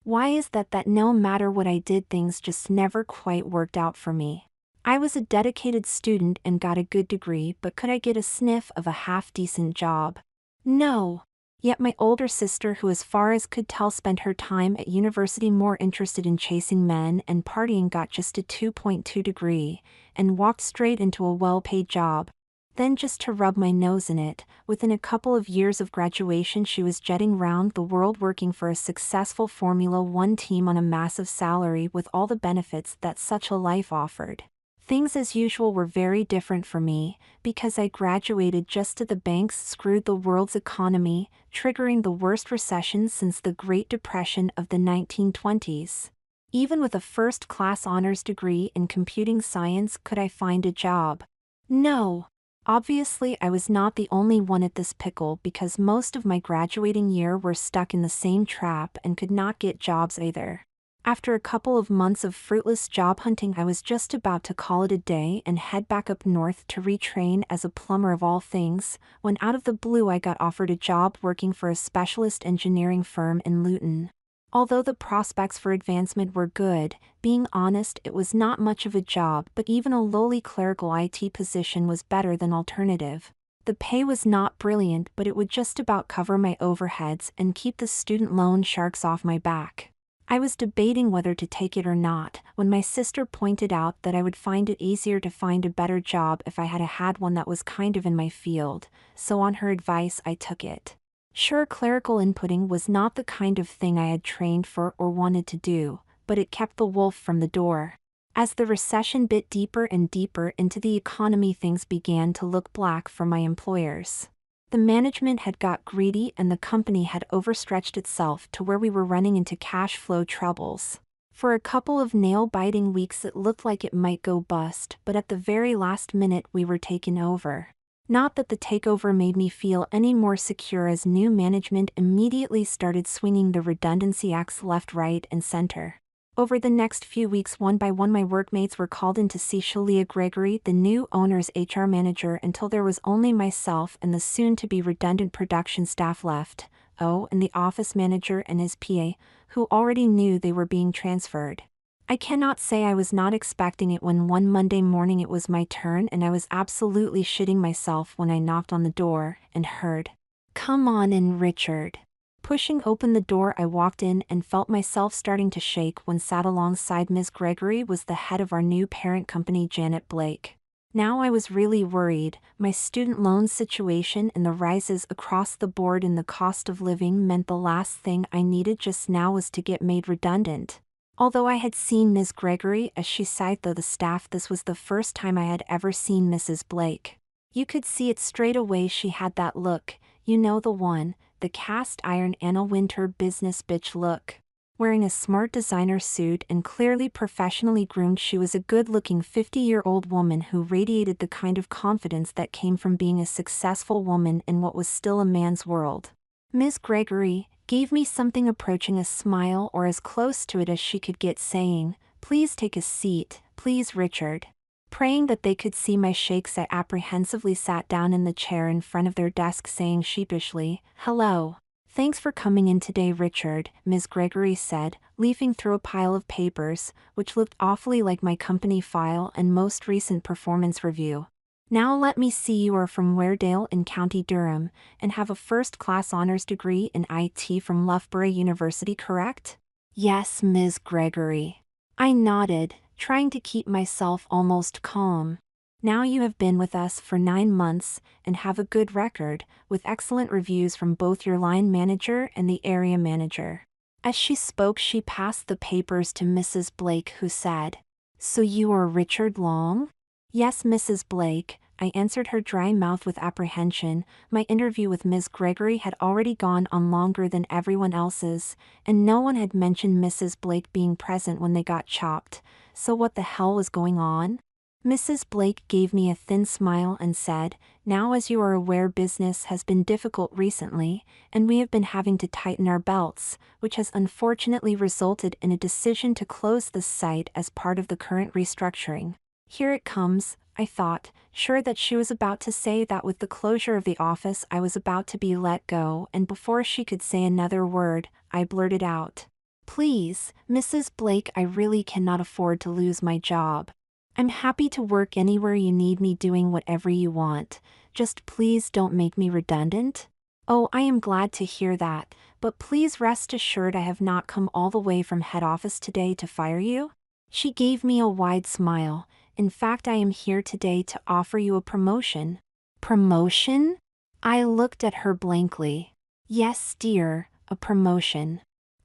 Why is that no matter what I did, things just never quite worked out for me? I was a dedicated student and got a good degree, but could I get a sniff of a half-decent job? No. Yet my older sister, who as far as could tell spent her time at university more interested in chasing men and partying, got just a 2.2 degree, and walked straight into a well-paid job. Then, just to rub my nose in it, within a couple of years of graduation she was jetting round the world working for a successful Formula One team on a massive salary with all the benefits that such a life offered. Things as usual were very different for me, because I graduated just as the banks screwed the world's economy, triggering the worst recession since the Great Depression of the 1920s. Even with a first-class honors degree in computing science, could I find a job? No. Obviously, I was not the only one at this pickle, because most of my graduating year were stuck in the same trap and could not get jobs either. After a couple of months of fruitless job hunting, I was just about to call it a day and head back up north to retrain as a plumber of all things, when out of the blue I got offered a job working for a specialist engineering firm in Luton. Although the prospects for advancement were good, being honest, it was not much of a job, but even a lowly clerical IT position was better than alternative. The pay was not brilliant, but it would just about cover my overheads and keep the student loan sharks off my back. I was debating whether to take it or not, when my sister pointed out that I would find it easier to find a better job if I had one that was kind of in my field, so on her advice I took it. Sure, clerical inputting was not the kind of thing I had trained for or wanted to do, but it kept the wolf from the door. As the recession bit deeper and deeper into the economy, things began to look black for my employers. The management had got greedy and the company had overstretched itself to where we were running into cash flow troubles. For a couple of nail-biting weeks it looked like it might go bust, but at the very last minute we were taken over. Not that the takeover made me feel any more secure, as new management immediately started swinging the redundancy axe left, right, and center. Over the next few weeks, one by one, my workmates were called in to see Shalia Gregory, the new owner's HR manager, until there was only myself and the soon-to-be redundant production staff left, and the office manager and his PA, who already knew they were being transferred. I cannot say I was not expecting it when one Monday morning it was my turn, and I was absolutely shitting myself when I knocked on the door and heard, "Come on in, Richard." Pushing open the door, I walked in and felt myself starting to shake when sat alongside Ms. Gregory was the head of our new parent company, Janet Blake. Now I was really worried. My student loan situation and the rises across the board in the cost of living meant the last thing I needed just now was to get made redundant. Although I had seen Ms. Gregory as she sighed through the staff, this was the first time I had ever seen Mrs. Blake. You could see it straight away. She had that look, you know, the one, the cast iron Anna Wintour business bitch look. Wearing a smart designer suit and clearly professionally groomed, she was a good-looking 50-year-old woman who radiated the kind of confidence that came from being a successful woman in what was still a man's world. Ms. Gregory gave me something approaching a smile, or as close to it as she could get, saying, "Please take a seat, please, Richard." Praying that they could see my shakes, I apprehensively sat down in the chair in front of their desk, saying sheepishly, "Hello. Thanks for coming in today, Richard," Ms. Gregory said, leafing through a pile of papers, which looked awfully like my company file and most recent performance review. "Now let me see, you are from Weardale in County Durham, and have a first-class honors degree in IT from Loughborough University, correct?" "Yes, Ms. Gregory." I nodded, trying to keep myself almost calm. "Now you have been with us for 9 months, and have a good record, with excellent reviews from both your line manager and the area manager." As she spoke, she passed the papers to Mrs. Blake, who said, "So you are Richard Long?" "Yes, Mrs. Blake," I answered, her dry mouth with apprehension. My interview with Ms. Gregory had already gone on longer than everyone else's, and no one had mentioned Mrs. Blake being present when they got chopped, so what the hell was going on? Mrs. Blake gave me a thin smile and said, "Now, as you are aware, business has been difficult recently, and we have been having to tighten our belts, which has unfortunately resulted in a decision to close the site as part of the current restructuring." Here it comes, I thought, sure that she was about to say that with the closure of the office I was about to be let go, and before she could say another word, I blurted out, Please, Mrs. Blake, I really cannot afford to lose my job. I'm happy to work anywhere you need me, doing whatever you want. Just please don't make me redundant. Oh, I am glad to hear that, but please rest assured I have not come all the way from head office today to fire you. She gave me a wide smile. In fact, I am here today to offer you a promotion. Promotion? I looked at her blankly. Yes, dear, a promotion.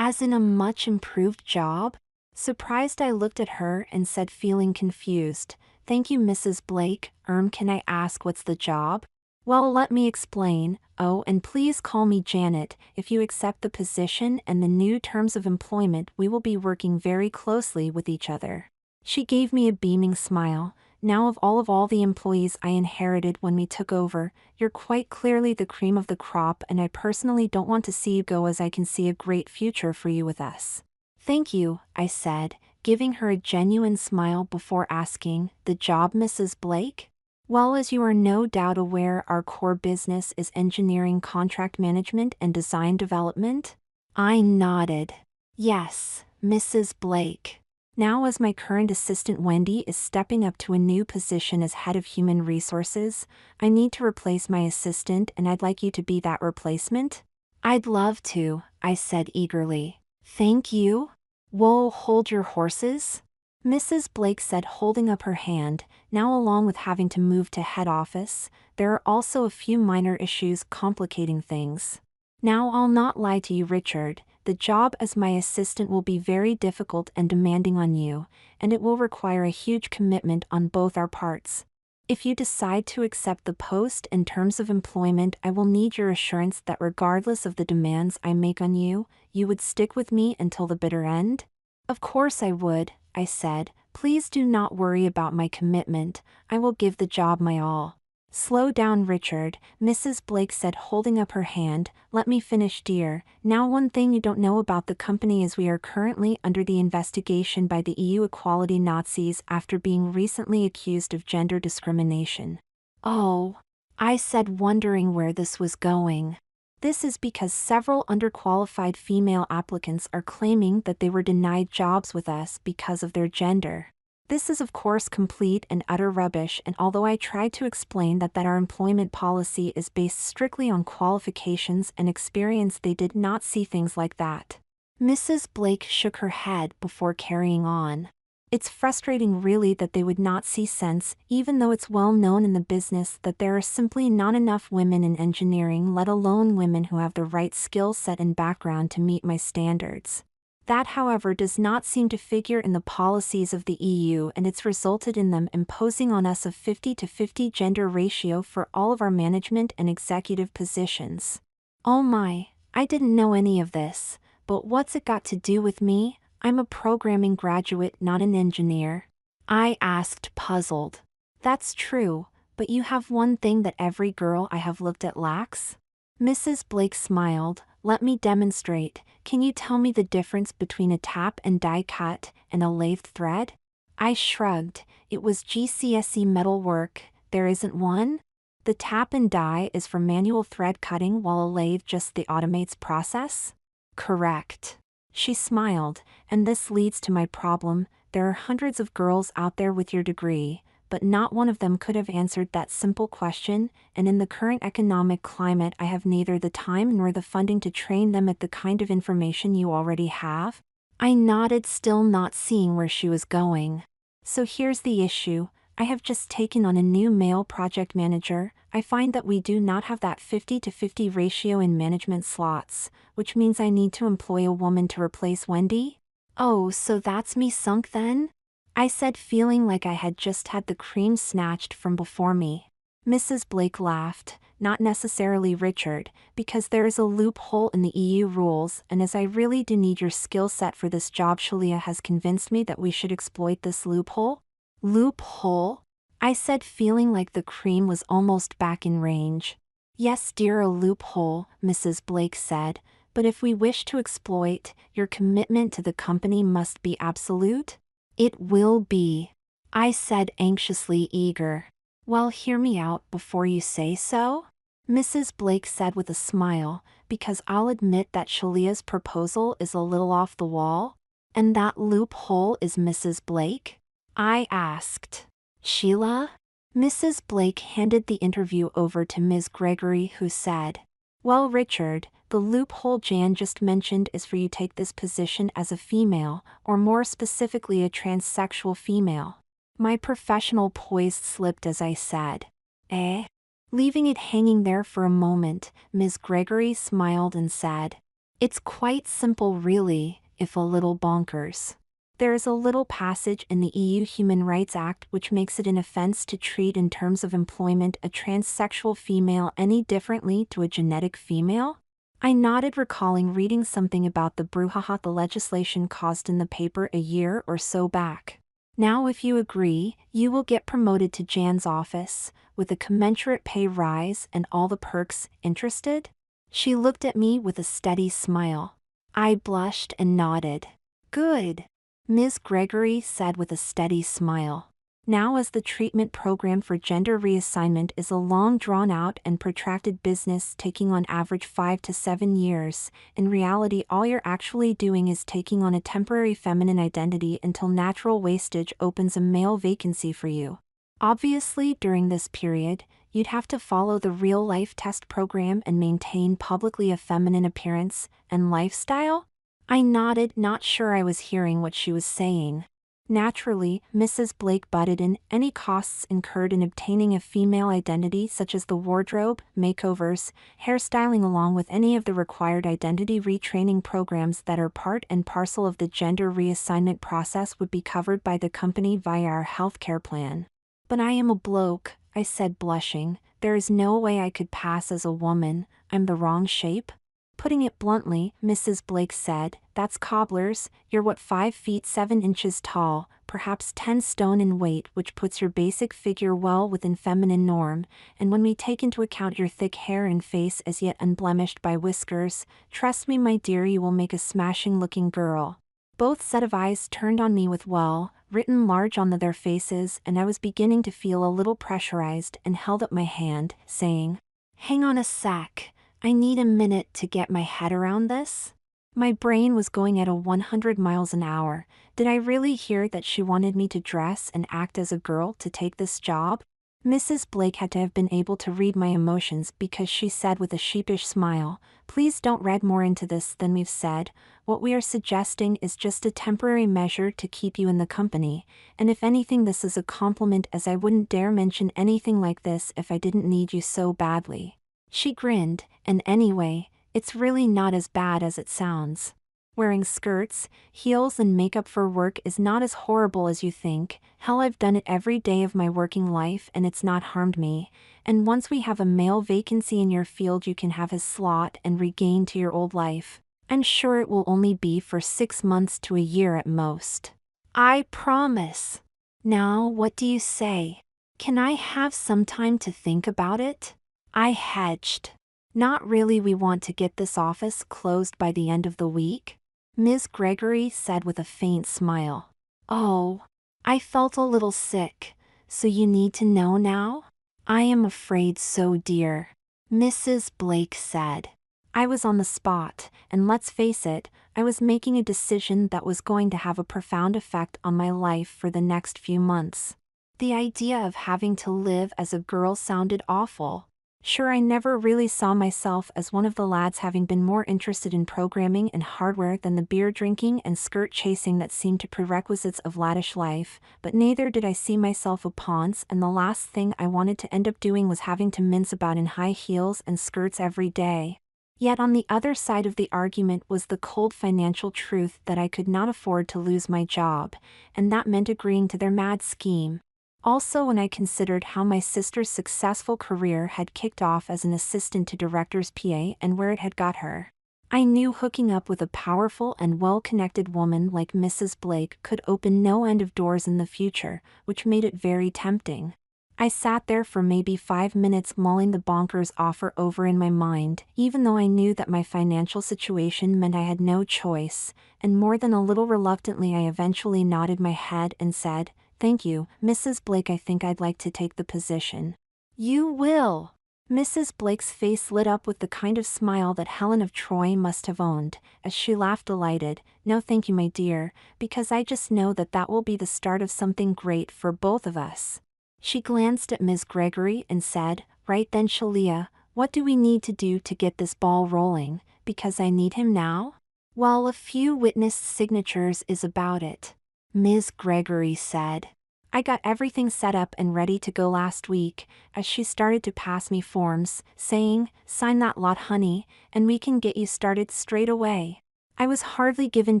As in a much improved job? Surprised, I looked at her and said, feeling confused, "Thank you, Mrs. Blake. Can I ask what's the job?" "Well, let me explain. Oh, and please call me Janet. If you accept the position and the new terms of employment, we will be working very closely with each other." She gave me a beaming smile. "Now, of all the employees I inherited when we took over, you're quite clearly the cream of the crop, and I personally don't want to see you go, as I can see a great future for you with us." "Thank you," I said, giving her a genuine smile before asking, "The job, Mrs. Blake?" "Well, as you are no doubt aware, our core business is engineering, contract management, and design development." I nodded. "Yes, Mrs. Blake. Now, as my current assistant Wendy is stepping up to a new position as head of human resources, I need to replace my assistant, and I'd like you to be that replacement." "I'd love to," I said eagerly. "Thank you." "Whoa, hold your horses," Mrs. Blake said, holding up her hand. "Now, along with having to move to head office, there are also a few minor issues complicating things. Now, I'll not lie to you, Richard, the job as my assistant will be very difficult and demanding on you, and it will require a huge commitment on both our parts. If you decide to accept the post and terms of employment, I will need your assurance that regardless of the demands I make on you, you would stick with me until the bitter end." "Of course I would," I said. "Please do not worry about my commitment. I will give the job my all." "Slow down, Richard," Mrs. Blake said, holding up her hand. "Let me finish, dear. Now, one thing you don't know about the company is we are currently under the investigation by the EU equality Nazis after being recently accused of gender discrimination." "Oh," I said, wondering where this was going. "This is because several underqualified female applicants are claiming that they were denied jobs with us because of their gender. This is of course complete and utter rubbish, and although I tried to explain that our employment policy is based strictly on qualifications and experience, they did not see things like that." Mrs. Blake shook her head before carrying on. "It's frustrating really that they would not see sense, even though it's well known in the business that there are simply not enough women in engineering, let alone women who have the right skill set and background to meet my standards. That, however, does not seem to figure in the policies of the EU, and it's resulted in them imposing on us a 50-50 gender ratio for all of our management and executive positions." "Oh my, I didn't know any of this. But what's it got to do with me? I'm a programming graduate, not an engineer," I asked, puzzled. "That's true, but you have one thing that every girl I have looked at lacks." Mrs. Blake smiled. "Let me demonstrate. Can you tell me the difference between a tap and die cut and a lathe thread?" I shrugged. It was GCSE metal work. There isn't one? The tap and die is for manual thread cutting, while a lathe just the automates process? Correct. She smiled. "And this leads to my problem. There are hundreds of girls out there with your degree, but not one of them could have answered that simple question, and in the current economic climate I have neither the time nor the funding to train them at the kind of information you already have." I nodded, still not seeing where she was going. "So here's the issue. I have just taken on a new male project manager. I find that we do not have that 50-50 ratio in management slots, which means I need to employ a woman to replace Wendy." "Oh, so that's me sunk then?" I said, feeling like I had just had the cream snatched from before me. Mrs. Blake laughed. "Not necessarily, Richard, because there is a loophole in the EU rules, and as I really do need your skill set for this job, Shalia has convinced me that we should exploit this loophole." "Loophole?" I said, feeling like the cream was almost back in range. "Yes, dear, a loophole," Mrs. Blake said, "but if we wish to exploit, your commitment to the company must be absolute." "It will be," I said, anxiously eager. "Well, hear me out before you say so," Mrs. Blake said with a smile. because I'll admit that Shalia's proposal is a little off the wall. And that loophole is Mrs. Blake? I asked. Sheila? Mrs. Blake handed the interview over to Ms. Gregory, who said, "Well, Richard, the loophole Jan just mentioned is for you to take this position as a female, or more specifically a transsexual female." My professional poise slipped as I said, "Eh?" Leaving it hanging there for a moment, Ms. Gregory smiled and said, "It's quite simple really, if a little bonkers. There is a little passage in the EU Human Rights Act which makes it an offense to treat in terms of employment a transsexual female any differently to a genetic female." I nodded, recalling reading something about the brouhaha the legislation caused in the paper a year or so back. "Now if you agree, you will get promoted to Jan's office, with a commensurate pay rise and all the perks. Interested?" She looked at me with a steady smile. I blushed and nodded. "Good," Ms. Gregory said with a steady smile. "Now, as the treatment program for gender reassignment is a long drawn-out and protracted business taking on average 5 to 7 years, in reality all you're actually doing is taking on a temporary feminine identity until natural wastage opens a male vacancy for you. Obviously, during this period, you'd have to follow the real-life test program and maintain publicly a feminine appearance and lifestyle." I nodded, not sure I was hearing what she was saying. Naturally, Mrs. Blake butted in. "Any costs incurred in obtaining a female identity, such as the wardrobe, makeovers, hairstyling, along with any of the required identity retraining programs that are part and parcel of the gender reassignment process, would be covered by the company via our healthcare plan." "But I am a bloke," I said, blushing. "There is no way I could pass as a woman. I'm the wrong shape." Putting it bluntly, Mrs. Blake said, "That's cobblers. You're what, 5 feet 7 inches tall, perhaps 10 stone in weight, which puts your basic figure well within feminine norm, and when we take into account your thick hair and face as yet unblemished by whiskers, trust me my dear, you will make a smashing looking girl." Both set of eyes turned on me with "well" written large on their faces, and I was beginning to feel a little pressurized and held up my hand, saying, "Hang on a sec. I need a minute to get my head around this." My brain was going at a 100 miles an hour. Did I really hear that she wanted me to dress and act as a girl to take this job? Mrs. Blake had to have been able to read my emotions, because she said with a sheepish smile, "Please don't read more into this than we've said. What we are suggesting is just a temporary measure to keep you in the company, and if anything this is a compliment, as I wouldn't dare mention anything like this if I didn't need you so badly." She grinned, "And anyway, it's really not as bad as it sounds. Wearing skirts, heels and makeup for work is not as horrible as you think. Hell, I've done it every day of my working life and it's not harmed me. And once we have a male vacancy in your field, you can have his slot and regain to your old life. I'm sure it will only be for 6 months to a year at most. I promise. Now, what do you say? Can I have some time to think about it?" I hedged. "Not really, we want to get this office closed by the end of the week," Ms. Gregory said with a faint smile. "Oh." I felt a little sick. "So you need to know now?" "I am afraid so, dear," Mrs. Blake said. I was on the spot, and let's face it, I was making a decision that was going to have a profound effect on my life for the next few months. The idea of having to live as a girl sounded awful. Sure, I never really saw myself as one of the lads, having been more interested in programming and hardware than the beer drinking and skirt chasing that seemed to prerequisites of laddish life, but neither did I see myself a ponce, and the last thing I wanted to end up doing was having to mince about in high heels and skirts every day. Yet on the other side of the argument was the cold financial truth that I could not afford to lose my job, and that meant agreeing to their mad scheme. Also, when I considered how my sister's successful career had kicked off as an assistant to director's PA and where it had got her, I knew hooking up with a powerful and well-connected woman like Mrs. Blake could open no end of doors in the future, which made it very tempting. I sat there for maybe 5 minutes mulling the bonkers offer over in my mind, even though I knew that my financial situation meant I had no choice, and more than a little reluctantly I eventually nodded my head and said, "Thank you, Mrs. Blake, I think I'd like to take the position." "You will," Mrs. Blake's face lit up with the kind of smile that Helen of Troy must have owned, as she laughed delighted. "No thank you, my dear, because I just know that that will be the start of something great for both of us." She glanced at Ms. Gregory and said, "Right then, Shalia, what do we need to do to get this ball rolling, because I need him now?" "Well, a few witness signatures is about it," Ms. Gregory said. "I got everything set up and ready to go last week," as she started to pass me forms, saying, "Sign that lot, honey, and we can get you started straight away." I was hardly given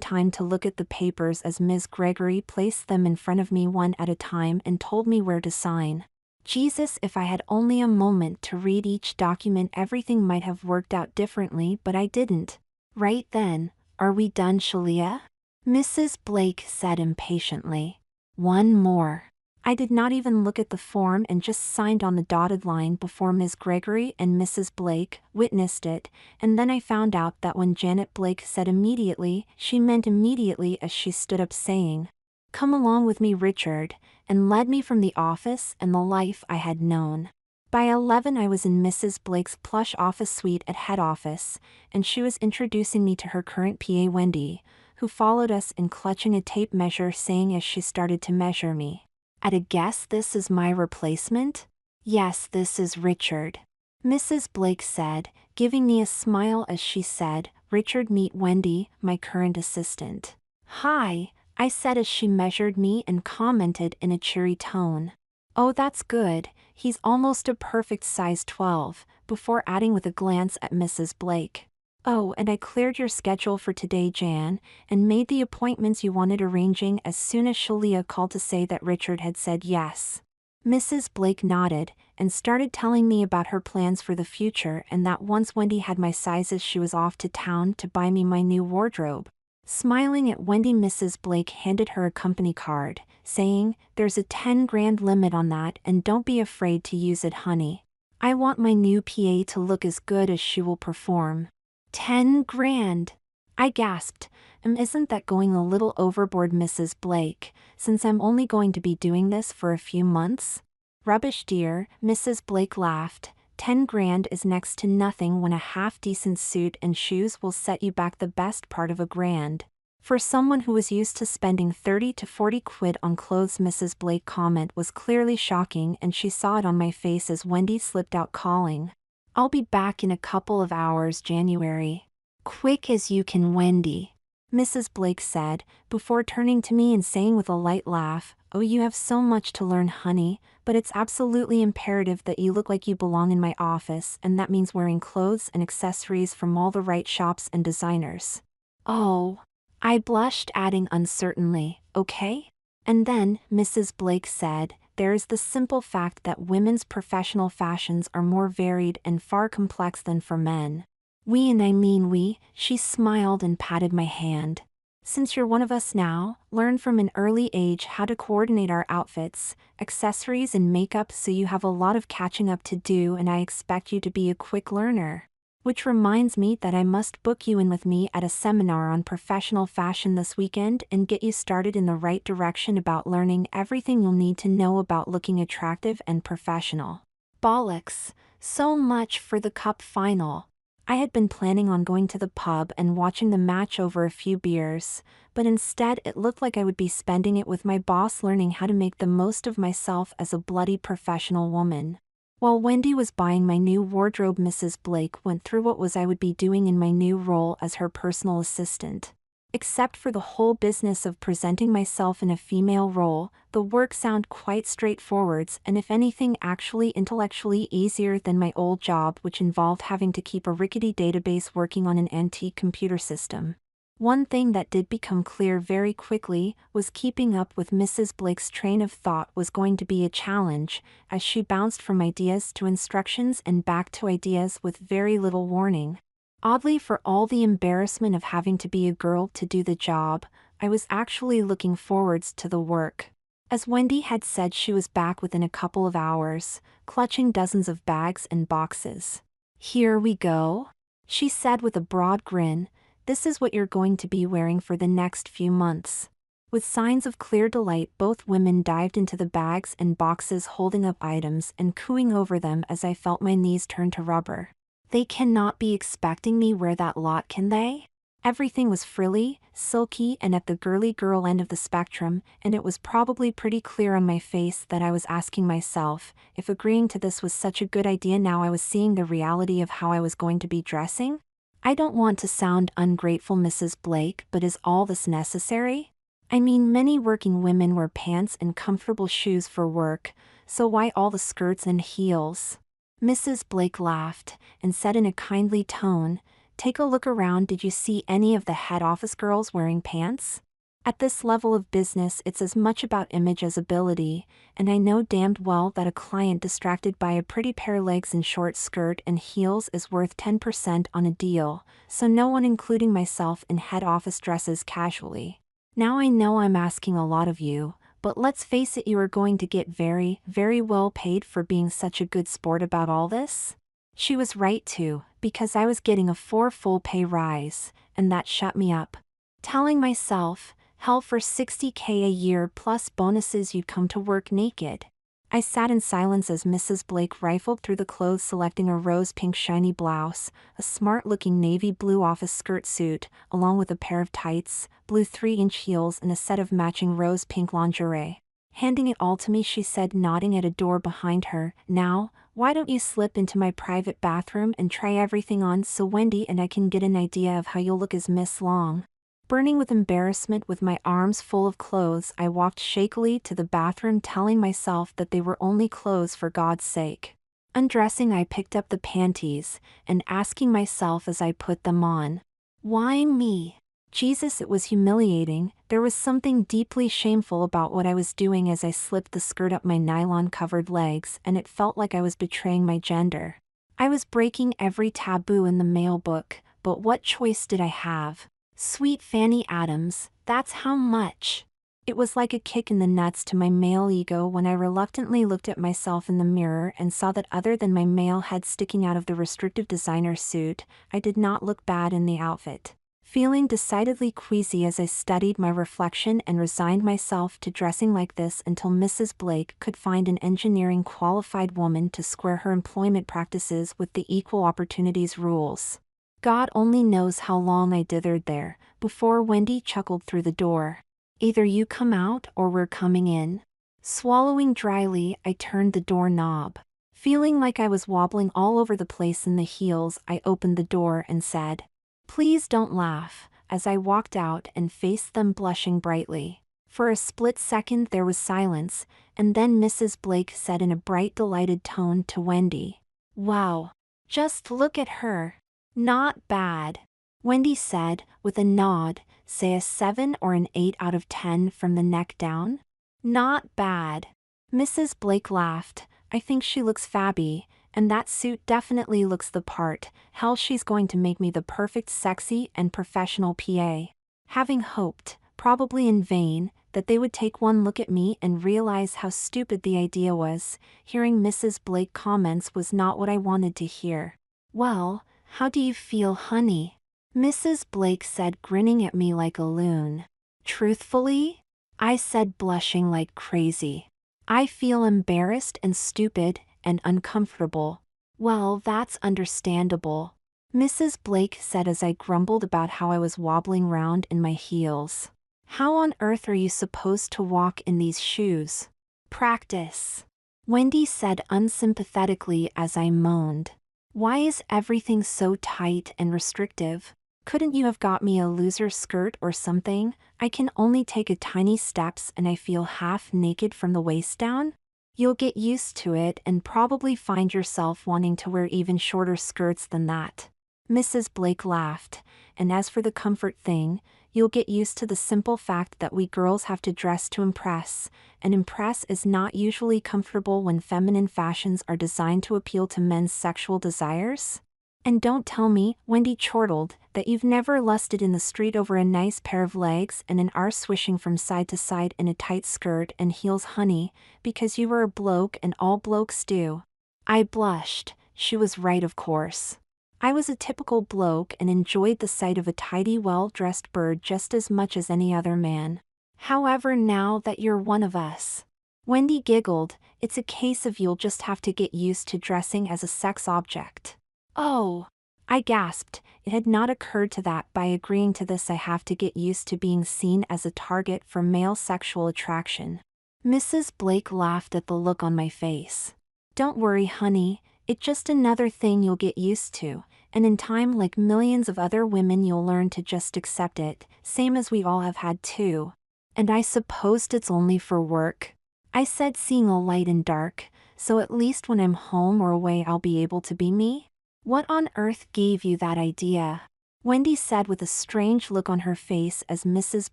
time to look at the papers as Ms. Gregory placed them in front of me one at a time and told me where to sign. Jesus, if I had only a moment to read each document, everything might have worked out differently, but I didn't. "Right then, are we done, Shalia?" Mrs. Blake said impatiently. "One more." I did not even look at the form and just signed on the dotted line before Ms. Gregory and Mrs. Blake witnessed it, and then I found out that when Janet Blake said immediately, she meant immediately, as she stood up saying, "Come along with me, Richard," and led me from the office and the life I had known. By 11 I was in Mrs. Blake's plush office suite at head office, and she was introducing me to her current PA, Wendy, who followed us in clutching a tape measure, saying as she started to measure me, "At a guess, this is my replacement?" "Yes, this is Richard," Mrs. Blake said, giving me a smile as she said, "Richard, meet Wendy, my current assistant." "Hi," I said as she measured me and commented in a cheery tone, "Oh, that's good, he's almost a perfect size 12, before adding with a glance at Mrs. Blake, "Oh, and I cleared your schedule for today, Jan, and made the appointments you wanted arranging as soon as Shalia called to say that Richard had said yes." Mrs. Blake nodded, and started telling me about her plans for the future, and that once Wendy had my sizes she was off to town to buy me my new wardrobe. Smiling at Wendy, Mrs. Blake handed her a company card, saying, "There's a 10 grand limit on that, and don't be afraid to use it, honey. I want my new PA to look as good as she will perform." 10 grand! I gasped. Isn't that going a little overboard, Mrs. Blake, since I'm only going to be doing this for a few months?" "Rubbish, dear," Mrs. Blake laughed. 10 grand is next to nothing when a half-decent suit and shoes will set you back the best part of a grand. For someone who was used to spending 30 to 40 quid on clothes, Mrs. Blake's comment was clearly shocking, and she saw it on my face as Wendy slipped out calling, "I'll be back in a couple of hours, January." "Quick as you can, Wendy," Mrs. Blake said, before turning to me and saying with a light laugh, "Oh, you have so much to learn, honey, but it's absolutely imperative that you look like you belong in my office, and that means wearing clothes and accessories from all the right shops and designers." "Oh," I blushed, adding uncertainly, "Okay?" And then, Mrs. Blake said, "There is the simple fact that women's professional fashions are more varied and far complex than for men. We, and I mean we," she smiled and patted my hand. "Since you're one of us now, learn from an early age how to coordinate our outfits, accessories and makeup, so you have a lot of catching up to do, and I expect you to be a quick learner. Which reminds me that I must book you in with me at a seminar on professional fashion this weekend and get you started in the right direction about learning everything you'll need to know about looking attractive and professional." Bollocks! So much for the cup final. I had been planning on going to the pub and watching the match over a few beers, but instead it looked like I would be spending it with my boss, learning how to make the most of myself as a bloody professional woman. While Wendy was buying my new wardrobe, Mrs. Blake went through what I would be doing in my new role as her personal assistant. Except for the whole business of presenting myself in a female role, the work sounded quite straightforward, and if anything actually intellectually easier than my old job, which involved having to keep a rickety database working on an antique computer system. One thing that did become clear very quickly was keeping up with Mrs. Blake's train of thought was going to be a challenge, as she bounced from ideas to instructions and back to ideas with very little warning. Oddly, for all the embarrassment of having to be a girl to do the job, I was actually looking forwards to the work. As Wendy had said, she was back within a couple of hours, clutching dozens of bags and boxes. "Here we go," she said with a broad grin. "This is what you're going to be wearing for the next few months." With signs of clear delight, both women dived into the bags and boxes, holding up items and cooing over them as I felt my knees turn to rubber. They cannot be expecting me wear that lot, can they? Everything was frilly, silky, and at the girly girl end of the spectrum, and it was probably pretty clear on my face that I was asking myself if agreeing to this was such a good idea now I was seeing the reality of how I was going to be dressing. I don't want to sound ungrateful, Mrs. Blake, but is all this necessary? I mean, many working women wear pants and comfortable shoes for work, so why all the skirts and heels? Mrs. Blake laughed and said in a kindly tone, "Take a look around. Did you see any of the head office girls wearing pants? At this level of business, it's as much about image as ability, and I know damned well that a client distracted by a pretty pair of legs in short skirt and heels is worth 10% on a deal, so no one, including myself, in head office dresses casually. Now I know I'm asking a lot of you, but let's face it, you are going to get very, very well paid for being such a good sport about all this." She was right too, because I was getting a 4 full pay rise, and that shut me up. Telling myself, hell, for $60K a year plus bonuses you'd come to work naked. I sat in silence as Mrs. Blake rifled through the clothes, selecting a rose-pink shiny blouse, a smart-looking navy blue office skirt suit, along with a pair of tights, blue 3-inch heels, and a set of matching rose-pink lingerie. Handing it all to me, she said, nodding at a door behind her, "Now, why don't you slip into my private bathroom and try everything on so Wendy and I can get an idea of how you'll look as Miss Long." Burning with embarrassment, with my arms full of clothes, I walked shakily to the bathroom, telling myself that they were only clothes for God's sake. Undressing, I picked up the panties, and asking myself as I put them on, "Why me?" Jesus, it was humiliating. There was something deeply shameful about what I was doing as I slipped the skirt up my nylon-covered legs, and it felt like I was betraying my gender. I was breaking every taboo in the male book, but what choice did I have? Sweet Fanny Adams, that's how much. It was like a kick in the nuts to my male ego when I reluctantly looked at myself in the mirror and saw that other than my male head sticking out of the restrictive designer suit, I did not look bad in the outfit. Feeling decidedly queasy as I studied my reflection and resigned myself to dressing like this until Mrs. Blake could find an engineering qualified woman to square her employment practices with the equal opportunities rules. God only knows how long I dithered there, before Wendy chuckled through the door. "Either you come out or we're coming in." Swallowing dryly, I turned the doorknob. Feeling like I was wobbling all over the place in the heels, I opened the door and said, "Please don't laugh," as I walked out and faced them, blushing brightly. For a split second there was silence, and then Mrs. Blake said in a bright, delighted tone to Wendy, "Wow, just look at her. Not bad." Wendy said, with a nod, "Say a 7 or an 8 out of 10 from the neck down?" "Not bad." Mrs. Blake laughed. "I think she looks fabby, and that suit definitely looks the part. Hell, she's going to make me the perfect sexy and professional PA." Having hoped, probably in vain, that they would take one look at me and realize how stupid the idea was, hearing Mrs. Blake comments was not what I wanted to hear. "Well, how do you feel, honey?" Mrs. Blake said, grinning at me like a loon. "Truthfully?" I said, blushing like crazy. "I feel embarrassed and stupid and uncomfortable." "Well, that's understandable," Mrs. Blake said as I grumbled about how I was wobbling round in my heels. "How on earth are you supposed to walk in these shoes?" "Practice," Wendy said unsympathetically as I moaned. "Why is everything so tight and restrictive? Couldn't you have got me a loser skirt or something? I can only take a tiny steps and I feel half naked from the waist down." "You'll get used to it and probably find yourself wanting to wear even shorter skirts than that." Mrs. Blake laughed, "And as for the comfort thing, you'll get used to the simple fact that we girls have to dress to impress, and impress is not usually comfortable when feminine fashions are designed to appeal to men's sexual desires." "And don't tell me," Wendy chortled, "that you've never lusted in the street over a nice pair of legs and an arse swishing from side to side in a tight skirt and heels, honey, because you were a bloke and all blokes do." I blushed. She was right, of course. I was a typical bloke and enjoyed the sight of a tidy, well-dressed bird just as much as any other man. However, now that you're one of us. Wendy giggled. It's a case of you'll just have to get used to dressing as a sex object. Oh, I gasped. It had not occurred to that by agreeing to this I have to get used to being seen as a target for male sexual attraction. Mrs. Blake laughed at the look on my face. Don't worry, honey, it's just another thing you'll get used to, and in time, like millions of other women, you'll learn to just accept it, same as we all have had to. And I supposed it's only for work? I said, seeing a light in dark, so at least when I'm home or away I'll be able to be me? What on earth gave you that idea? Wendy said with a strange look on her face as Mrs.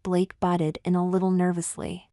Blake butted in a little nervously.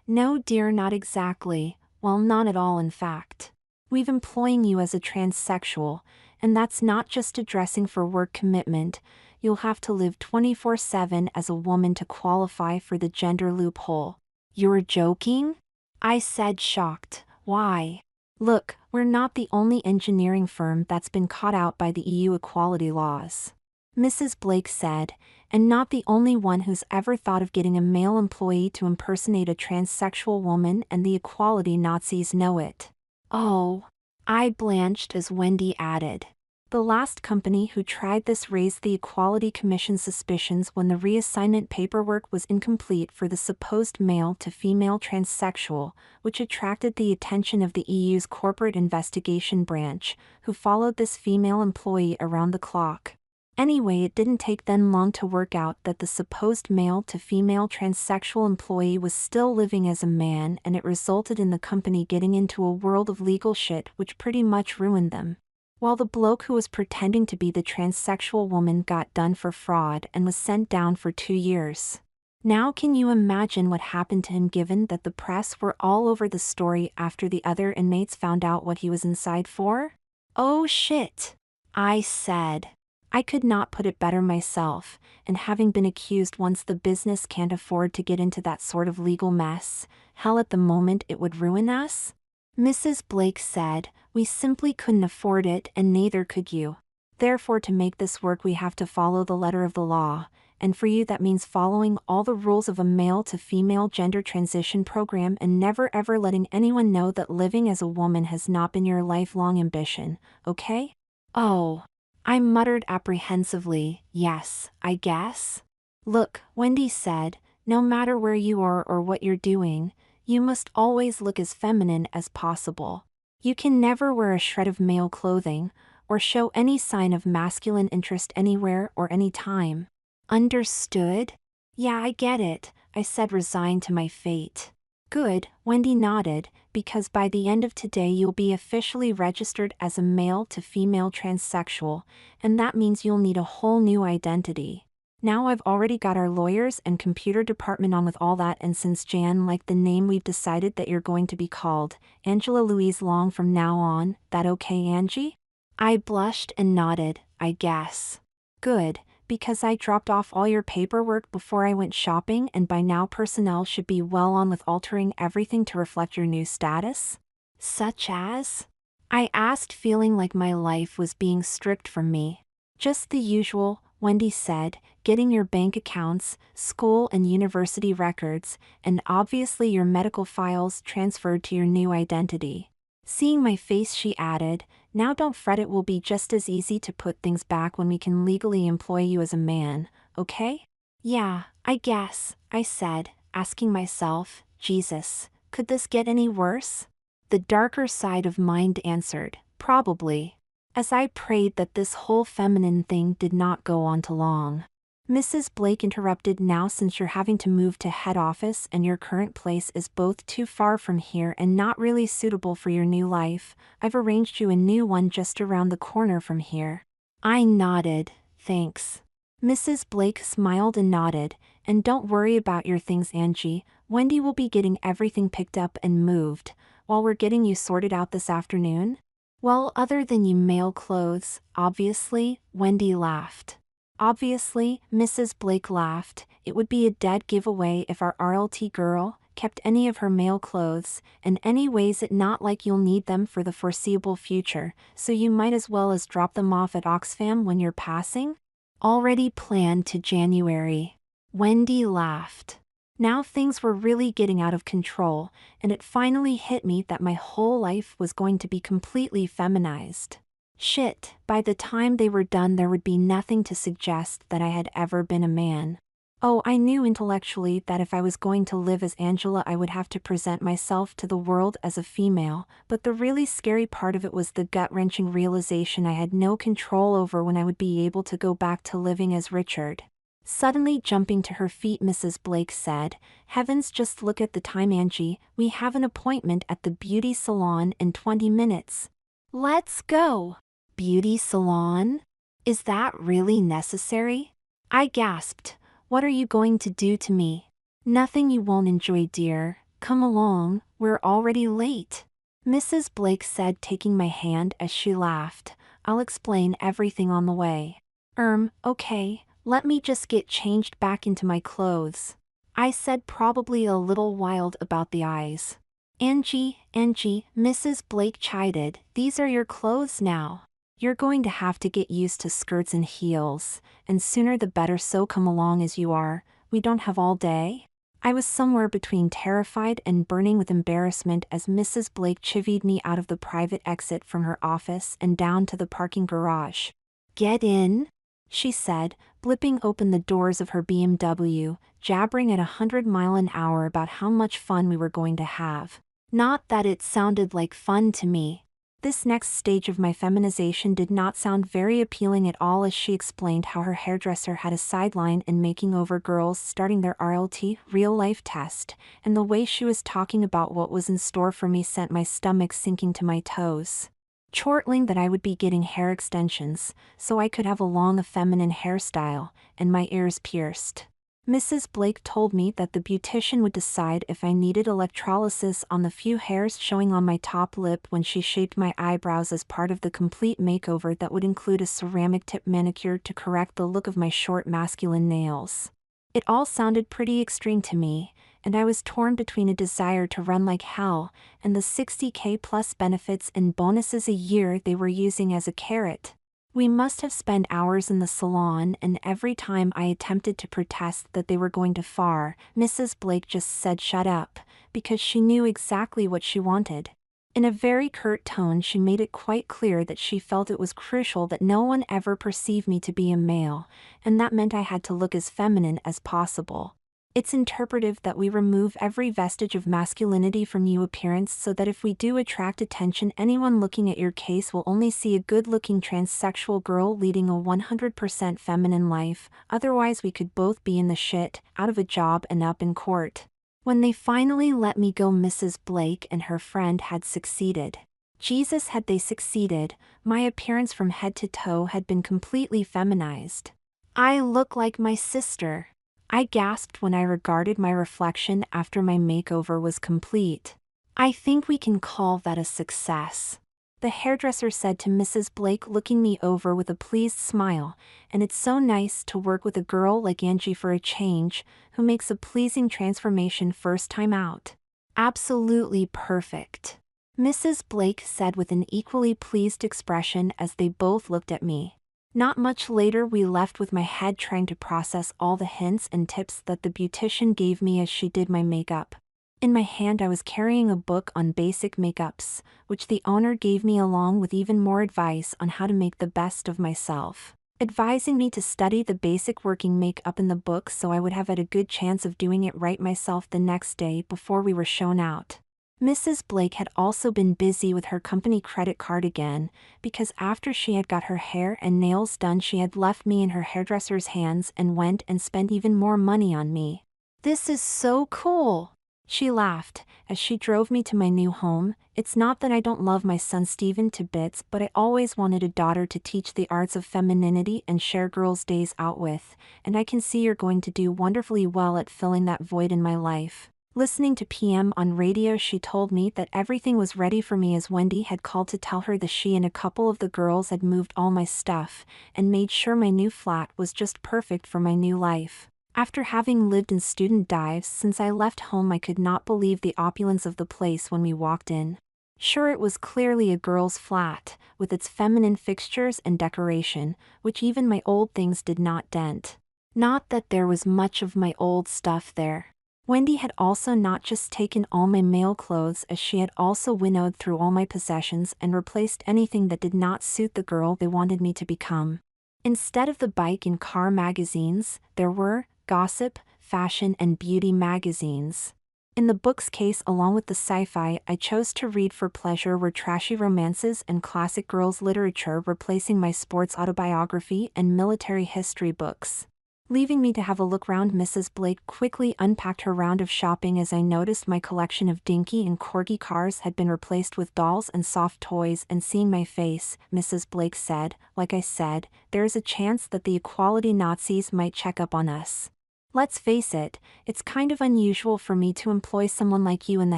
No dear, not exactly, well not at all in fact. We've employing you as a transsexual, and that's not just a dressing for work commitment, you'll have to live 24/7 as a woman to qualify for the gender loophole. You're joking? I said, shocked. Why? Look, we're not the only engineering firm that's been caught out by the EU equality laws. Mrs. Blake said, and not the only one who's ever thought of getting a male employee to impersonate a transsexual woman, and the equality Nazis know it. Oh. I blanched as Wendy added. The last company who tried this raised the Equality Commission's suspicions when the reassignment paperwork was incomplete for the supposed male-to-female transsexual, which attracted the attention of the EU's Corporate Investigation Branch, who followed this female employee around the clock. Anyway, it didn't take them long to work out that the supposed male-to-female transsexual employee was still living as a man, and it resulted in the company getting into a world of legal shit which pretty much ruined them. While the bloke who was pretending to be the transsexual woman got done for fraud and was sent down for 2 years. Now can you imagine what happened to him, given that the press were all over the story after the other inmates found out what he was inside for? Oh shit, I said. I could not put it better myself, and having been accused once, the business can't afford to get into that sort of legal mess. Hell, at the moment it would ruin us. Mrs. Blake said, we simply couldn't afford it, and neither could you. Therefore, to make this work we have to follow the letter of the law, and for you that means following all the rules of a male-to-female gender transition program and never ever letting anyone know that living as a woman has not been your lifelong ambition, okay? Oh. I muttered apprehensively, yes, I guess. Look, Wendy said, no matter where you are or what you're doing, you must always look as feminine as possible. You can never wear a shred of male clothing, or show any sign of masculine interest anywhere or anytime. Understood? Yeah, I get it, I said, resigned to my fate. Good, Wendy nodded, because by the end of today you'll be officially registered as a male-to-female transsexual, and that means you'll need a whole new identity. Now I've already got our lawyers and computer department on with all that, and since Jan liked the name, we've decided that you're going to be called Angela Louise Long from now on. That okay, Angie? I blushed and nodded, I guess. Good. Because I dropped off all your paperwork before I went shopping, and by now personnel should be well on with altering everything to reflect your new status? Such as? I asked, feeling like my life was being stripped from me. Just the usual, Wendy said, getting your bank accounts, school and university records, and obviously your medical files transferred to your new identity. Seeing my face, she added, now don't fret, it will be just as easy to put things back when we can legally employ you as a man, okay? Yeah, I guess, I said, asking myself, Jesus, could this get any worse? The darker side of mind answered, probably. As I prayed that this whole feminine thing did not go on too long. Mrs. Blake interrupted, now since you're having to move to head office and your current place is both too far from here and not really suitable for your new life, I've arranged you a new one just around the corner from here. I nodded, thanks. Mrs. Blake smiled and nodded, and don't worry about your things, Angie, Wendy will be getting everything picked up and moved, while we're getting you sorted out this afternoon. Well, other than you male clothes, obviously, Wendy laughed. Obviously, Mrs. Blake laughed, it would be a dead giveaway if our RLT girl kept any of her male clothes, and anyways it's not like you'll need them for the foreseeable future, so you might as well as drop them off at Oxfam when you're passing. Already planned to January. Wendy laughed. Now things were really getting out of control, and it finally hit me that my whole life was going to be completely feminized. Shit, by the time they were done there would be nothing to suggest that I had ever been a man. Oh, I knew intellectually that if I was going to live as Angela I would have to present myself to the world as a female, but the really scary part of it was the gut-wrenching realization I had no control over when I would be able to go back to living as Richard. Suddenly jumping to her feet, Mrs. Blake said, "Heavens, just look at the time, Angie. We have an appointment at the beauty salon in 20 minutes. Let's go." Beauty salon? Is that really necessary? I gasped. What are you going to do to me? Nothing you won't enjoy, dear. Come along, we're already late. Mrs. Blake said, taking my hand as she laughed. I'll explain everything on the way. Okay. Let me just get changed back into my clothes. I said, probably a little wild about the eyes. Angie, Mrs. Blake chided, these are your clothes now. You're going to have to get used to skirts and heels, and sooner the better, so come along as you are, we don't have all day. I was somewhere between terrified and burning with embarrassment as Mrs. Blake chivied me out of the private exit from her office and down to the parking garage. Get in, she said, blipping open the doors of her BMW, jabbering at 100 miles an hour about how much fun we were going to have. Not that it sounded like fun to me. This next stage of my feminization did not sound very appealing at all as she explained how her hairdresser had a sideline in making over girls starting their RLT real-life test, and the way she was talking about what was in store for me sent my stomach sinking to my toes. Chortling that I would be getting hair extensions, so I could have a long feminine hairstyle, and my ears pierced. Mrs. Blake told me that the beautician would decide if I needed electrolysis on the few hairs showing on my top lip when she shaped my eyebrows as part of the complete makeover that would include a ceramic tip manicure to correct the look of my short masculine nails. It all sounded pretty extreme to me, and I was torn between a desire to run like hell and the $60K plus benefits and bonuses a year they were using as a carrot. We must have spent hours in the salon, and every time I attempted to protest that they were going too far, Mrs. Blake just said shut up, because she knew exactly what she wanted. In a very curt tone she made it quite clear that she felt it was crucial that no one ever perceive me to be a male, and that meant I had to look as feminine as possible. It's imperative that we remove every vestige of masculinity from your appearance so that if we do attract attention, anyone looking at your case will only see a good-looking transsexual girl leading a 100% feminine life, otherwise we could both be in the shit, out of a job and up in court. When they finally let me go, Mrs. Blake and her friend had succeeded. Jesus, had they succeeded. My appearance from head to toe had been completely feminized. I look like my sister, I gasped when I regarded my reflection after my makeover was complete. I think we can call that a success, the hairdresser said to Mrs. Blake, looking me over with a pleased smile, and it's so nice to work with a girl like Angie for a change, who makes a pleasing transformation first time out. Absolutely perfect, Mrs. Blake said with an equally pleased expression as they both looked at me. Not much later we left with my head trying to process all the hints and tips that the beautician gave me as she did my makeup. In my hand I was carrying a book on basic makeups, which the owner gave me along with even more advice on how to make the best of myself, advising me to study the basic working makeup in the book so I would have had a good chance of doing it right myself the next day before we were shown out. Mrs. Blake had also been busy with her company credit card again, because after she had got her hair and nails done she had left me in her hairdresser's hands and went and spent even more money on me. This is so cool, she laughed, as she drove me to my new home. It's not that I don't love my son Stephen to bits, but I always wanted a daughter to teach the arts of femininity and share girls' days out with, and I can see you're going to do wonderfully well at filling that void in my life. Listening to PM on radio, she told me that everything was ready for me as Wendy had called to tell her that she and a couple of the girls had moved all my stuff and made sure my new flat was just perfect for my new life. After having lived in student dives since I left home, I could not believe the opulence of the place when we walked in. Sure, it was clearly a girl's flat, with its feminine fixtures and decoration, which even my old things did not dent. Not that there was much of my old stuff there. Wendy had also not just taken all my male clothes, as she had also winnowed through all my possessions and replaced anything that did not suit the girl they wanted me to become. Instead of the bike and car magazines, there were gossip, fashion, and beauty magazines. In the book's case, along with the sci-fi I chose to read for pleasure, were trashy romances and classic girls' literature, replacing my sports autobiography and military history books. Leaving me to have a look round, Mrs. Blake quickly unpacked her round of shopping as I noticed my collection of dinky and corgi cars had been replaced with dolls and soft toys. And seeing my face, Mrs. Blake said, "Like I said, there is a chance that the equality Nazis might check up on us. Let's face it, it's kind of unusual for me to employ someone like you in the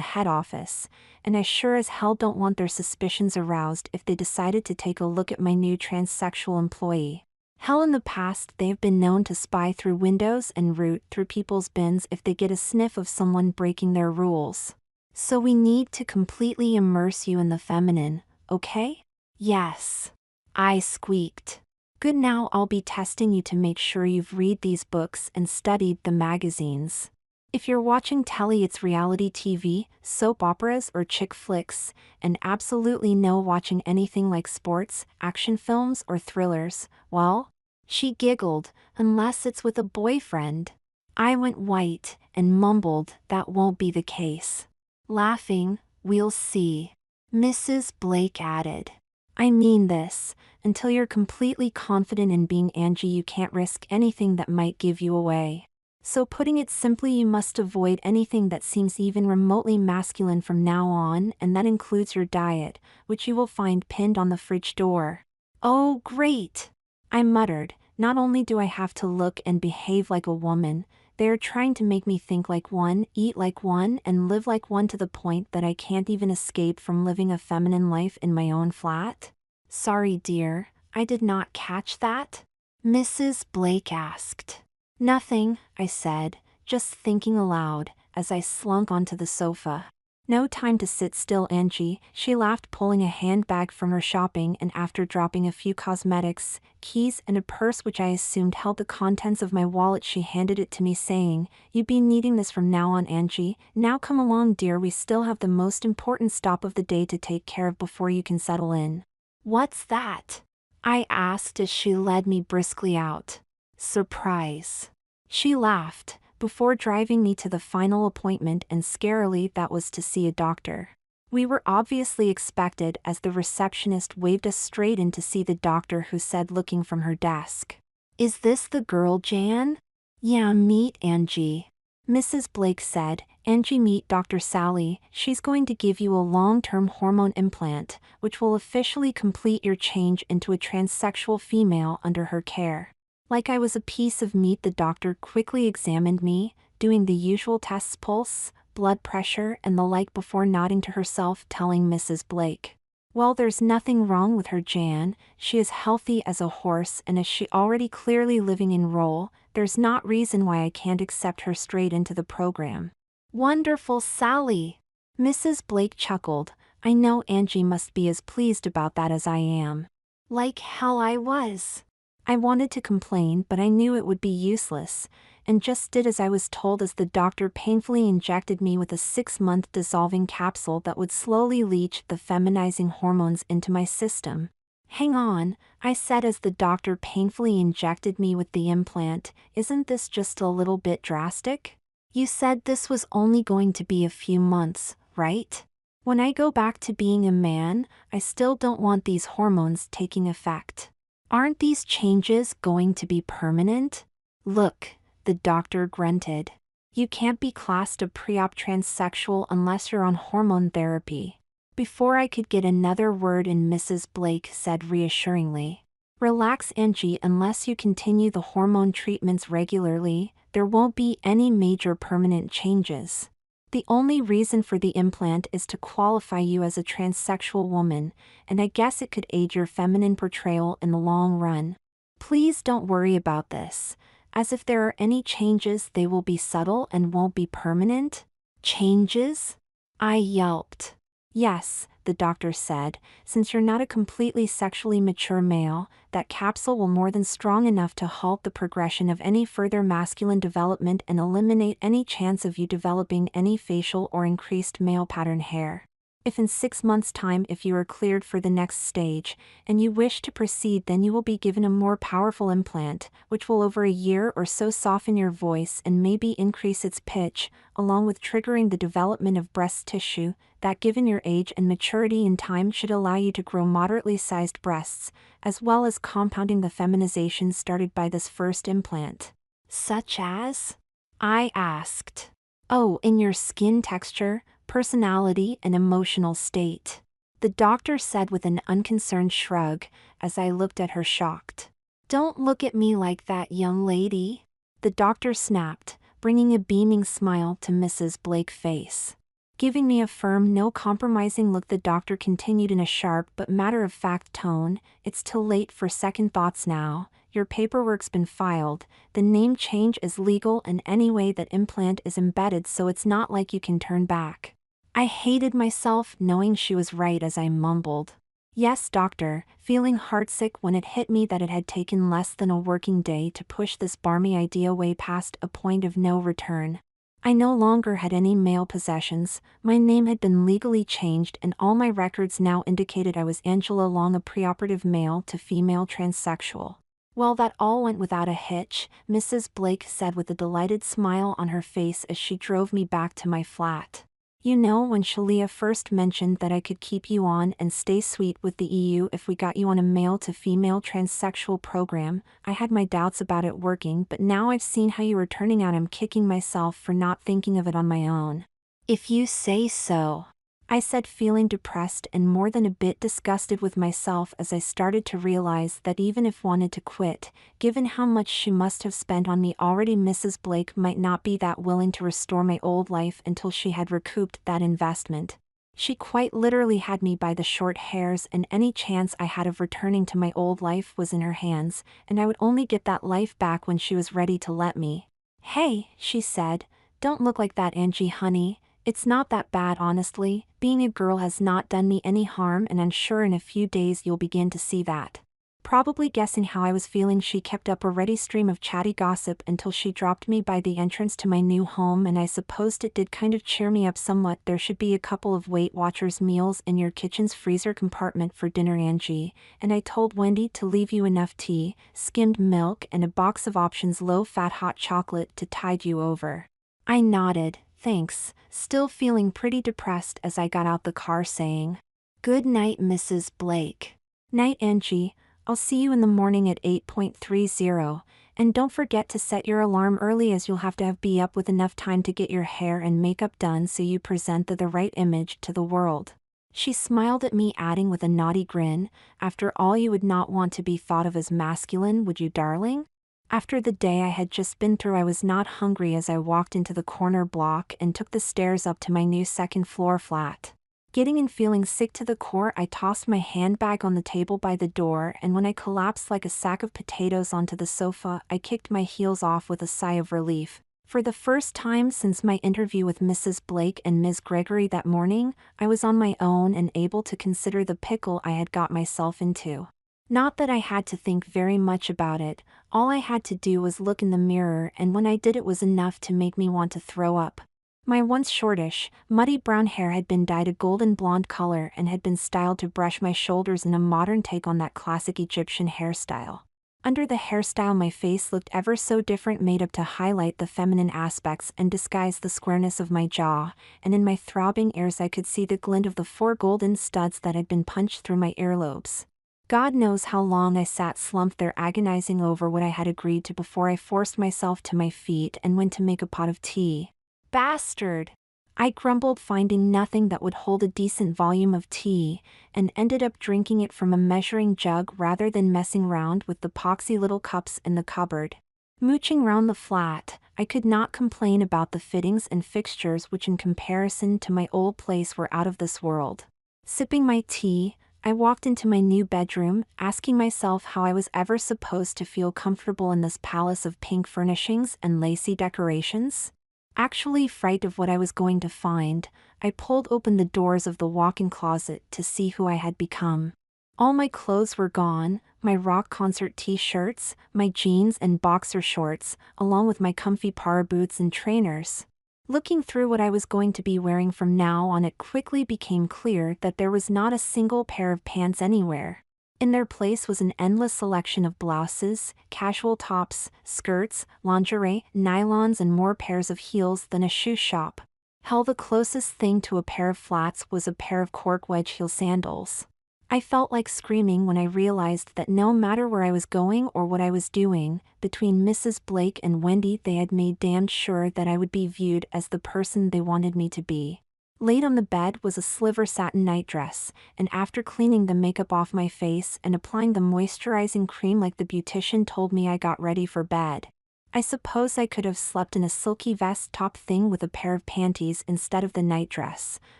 head office, and I sure as hell don't want their suspicions aroused if they decided to take a look at my new transsexual employee. Hell, in the past they have been known to spy through windows and root through people's bins if they get a sniff of someone breaking their rules. So we need to completely immerse you in the feminine, okay?" "Yes," I squeaked. "Good, now I'll be testing you to make sure you've read these books and studied the magazines. If you're watching telly, it's reality TV, soap operas, or chick flicks, and absolutely no watching anything like sports, action films, or thrillers, well," she giggled, "unless it's with a boyfriend." I went white and mumbled, "That won't be the case." Laughing, "We'll see," Mrs. Blake added. "I mean this, until you're completely confident in being Angie, you can't risk anything that might give you away. So putting it simply, you must avoid anything that seems even remotely masculine from now on, and that includes your diet, which you will find pinned on the fridge door." "Oh, great," I muttered. "Not only do I have to look and behave like a woman, they are trying to make me think like one, eat like one, and live like one, to the point that I can't even escape from living a feminine life in my own flat." "Sorry, dear, I did not catch that," Mrs. Blake asked. "Nothing," I said, just thinking aloud, as I slunk onto the sofa. "No time to sit still, Angie," she laughed, pulling a handbag from her shopping, and after dropping a few cosmetics, keys, and a purse which I assumed held the contents of my wallet, she handed it to me, saying, "You'd be needing this from now on, Angie. Now come along, dear, we still have the most important stop of the day to take care of before you can settle in." "What's that?" I asked as she led me briskly out. "Surprise," she laughed, before driving me to the final appointment, and scarily, that was to see a doctor. We were obviously expected, as the receptionist waved us straight in to see the doctor, who said, looking from her desk, "Is this the girl, Jan?" "Yeah, meet Angie," Mrs. Blake said. "Angie, meet Dr. Sally. She's going to give you a long-term hormone implant, which will officially complete your change into a transsexual female under her care." Like I was a piece of meat, the doctor quickly examined me, doing the usual tests: pulse, blood pressure, and the like, before nodding to herself, telling Mrs. Blake, "Well, there's nothing wrong with her, Jan. She is healthy as a horse, and as she already clearly living in role, there's not reason why I can't accept her straight into the program." "Wonderful, Sally," Mrs. Blake chuckled. "I know Angie must be as pleased about that as I am." Like hell I was. I wanted to complain, but I knew it would be useless, and just did as I was told, as the doctor painfully injected me with a 6-month dissolving capsule that would slowly leach the feminizing hormones into my system. "Hang on," I said as the doctor painfully injected me with the implant, "isn't this just a little bit drastic? You said this was only going to be a few months, right? When I go back to being a man, I still don't want these hormones taking effect. Aren't these changes going to be permanent?" "Look," the doctor grunted, "you can't be classed a pre-op transsexual unless you're on hormone therapy." Before I could get another word in, Mrs. Blake said reassuringly, "Relax, Angie, unless you continue the hormone treatments regularly, there won't be any major permanent changes. The only reason for the implant is to qualify you as a transsexual woman, and I guess it could aid your feminine portrayal in the long run. Please don't worry about this, as if there are any changes, they will be subtle and won't be permanent." "Changes?" I yelped. "Yes, the doctor said. Since you're not a completely sexually mature male, that capsule will more than strong enough to halt the progression of any further masculine development and eliminate any chance of you developing any facial or increased male pattern hair. If in 6 months' time if you are cleared for the next stage, and you wish to proceed, then you will be given a more powerful implant, which will over a year or so soften your voice and maybe increase its pitch, along with triggering the development of breast tissue, that given your age and maturity in time should allow you to grow moderately sized breasts, as well as compounding the feminization started by this first implant. Such as? I asked. Oh, in your skin texture, personality, and emotional state, the doctor said with an unconcerned shrug, as I looked at her shocked. Don't look at me like that, young lady, the doctor snapped, bringing a beaming smile to Mrs. Blake's face. Giving me a firm, no compromising look, the doctor continued in a sharp but matter-of-fact tone, "It's too late for second thoughts now. Your paperwork's been filed, the name change is legal, and anyway that implant is embedded, so it's not like you can turn back." I hated myself knowing she was right as I mumbled, "Yes, doctor," feeling heartsick when it hit me that it had taken less than a working day to push this barmy idea way past a point of no return. I no longer had any male possessions, my name had been legally changed, and all my records now indicated I was Angela Long, a preoperative male to female transsexual. Well, that all went without a hitch, Mrs. Blake said with a delighted smile on her face as she drove me back to my flat. You know, when Shalia first mentioned that I could keep you on and stay sweet with the EU if we got you on a male-to-female transsexual program, I had my doubts about it working, but now I've seen how you were turning out, I'm kicking myself for not thinking of it on my own." "If you say so," I said, feeling depressed and more than a bit disgusted with myself as I started to realize that even if wanted to quit, given how much she must have spent on me already, Mrs. Blake might not be that willing to restore my old life until she had recouped that investment. She quite literally had me by the short hairs, and any chance I had of returning to my old life was in her hands, and I would only get that life back when she was ready to let me. "Hey," she said, "don't look like that, Angie honey. It's not that bad, honestly. Being a girl has not done me any harm, and I'm sure in a few days you'll begin to see that." Probably guessing how I was feeling, she kept up a ready stream of chatty gossip until she dropped me by the entrance to my new home, and I supposed it did kind of cheer me up somewhat. "There should be a couple of Weight Watchers meals in your kitchen's freezer compartment for dinner, Angie, and I told Wendy to leave you enough tea, skimmed milk, and a box of options low-fat hot chocolate to tide you over." I nodded, thanks, still feeling pretty depressed as I got out the car, saying, "Good night, Mrs. Blake." "Night, Angie. I'll see you in the morning at 8:30, and don't forget to set your alarm early, as you'll have to be up with enough time to get your hair and makeup done so you present the right image to the world." She smiled at me, adding with a naughty grin, "After all, you would not want to be thought of as masculine, would you, darling?" After the day I had just been through, I was not hungry as I walked into the corner block and took the stairs up to my new second-floor flat. Getting and feeling sick to the core, I tossed my handbag on the table by the door, and when I collapsed like a sack of potatoes onto the sofa, I kicked my heels off with a sigh of relief. For the first time since my interview with Mrs. Blake and Ms. Gregory that morning, I was on my own and able to consider the pickle I had got myself into. Not that I had to think very much about it, all I had to do was look in the mirror, and when I did it was enough to make me want to throw up. My once shortish, muddy brown hair had been dyed a golden blonde color and had been styled to brush my shoulders in a modern take on that classic Egyptian hairstyle. Under the hairstyle, my face looked ever so different, made up to highlight the feminine aspects and disguise the squareness of my jaw, and in my throbbing ears I could see the glint of the 4 golden studs that had been punched through my earlobes. God knows how long I sat slumped there agonizing over what I had agreed to before I forced myself to my feet and went to make a pot of tea. "Bastard!" I grumbled, finding nothing that would hold a decent volume of tea, and ended up drinking it from a measuring jug rather than messing round with the poxy little cups in the cupboard. Mooching round the flat, I could not complain about the fittings and fixtures, which in comparison to my old place were out of this world. Sipping my tea, I walked into my new bedroom, asking myself how I was ever supposed to feel comfortable in this palace of pink furnishings and lacy decorations. Actually frightened of what I was going to find, I pulled open the doors of the walk-in closet to see who I had become. All my clothes were gone, my rock concert t-shirts, my jeans and boxer shorts, along with my comfy para boots and trainers. Looking through what I was going to be wearing from now on, it quickly became clear that there was not a single pair of pants anywhere. In their place was an endless selection of blouses, casual tops, skirts, lingerie, nylons and more pairs of heels than a shoe shop. Hell, the closest thing to a pair of flats was a pair of cork wedge heel sandals. I felt like screaming when I realized that no matter where I was going or what I was doing, between Mrs. Blake and Wendy they had made damn sure that I would be viewed as the person they wanted me to be. Laid on the bed was a sliver satin nightdress, and after cleaning the makeup off my face and applying the moisturizing cream like the beautician told me, I got ready for bed. I suppose I could have slept in a silky vest top thing with a pair of panties instead of the nightdress,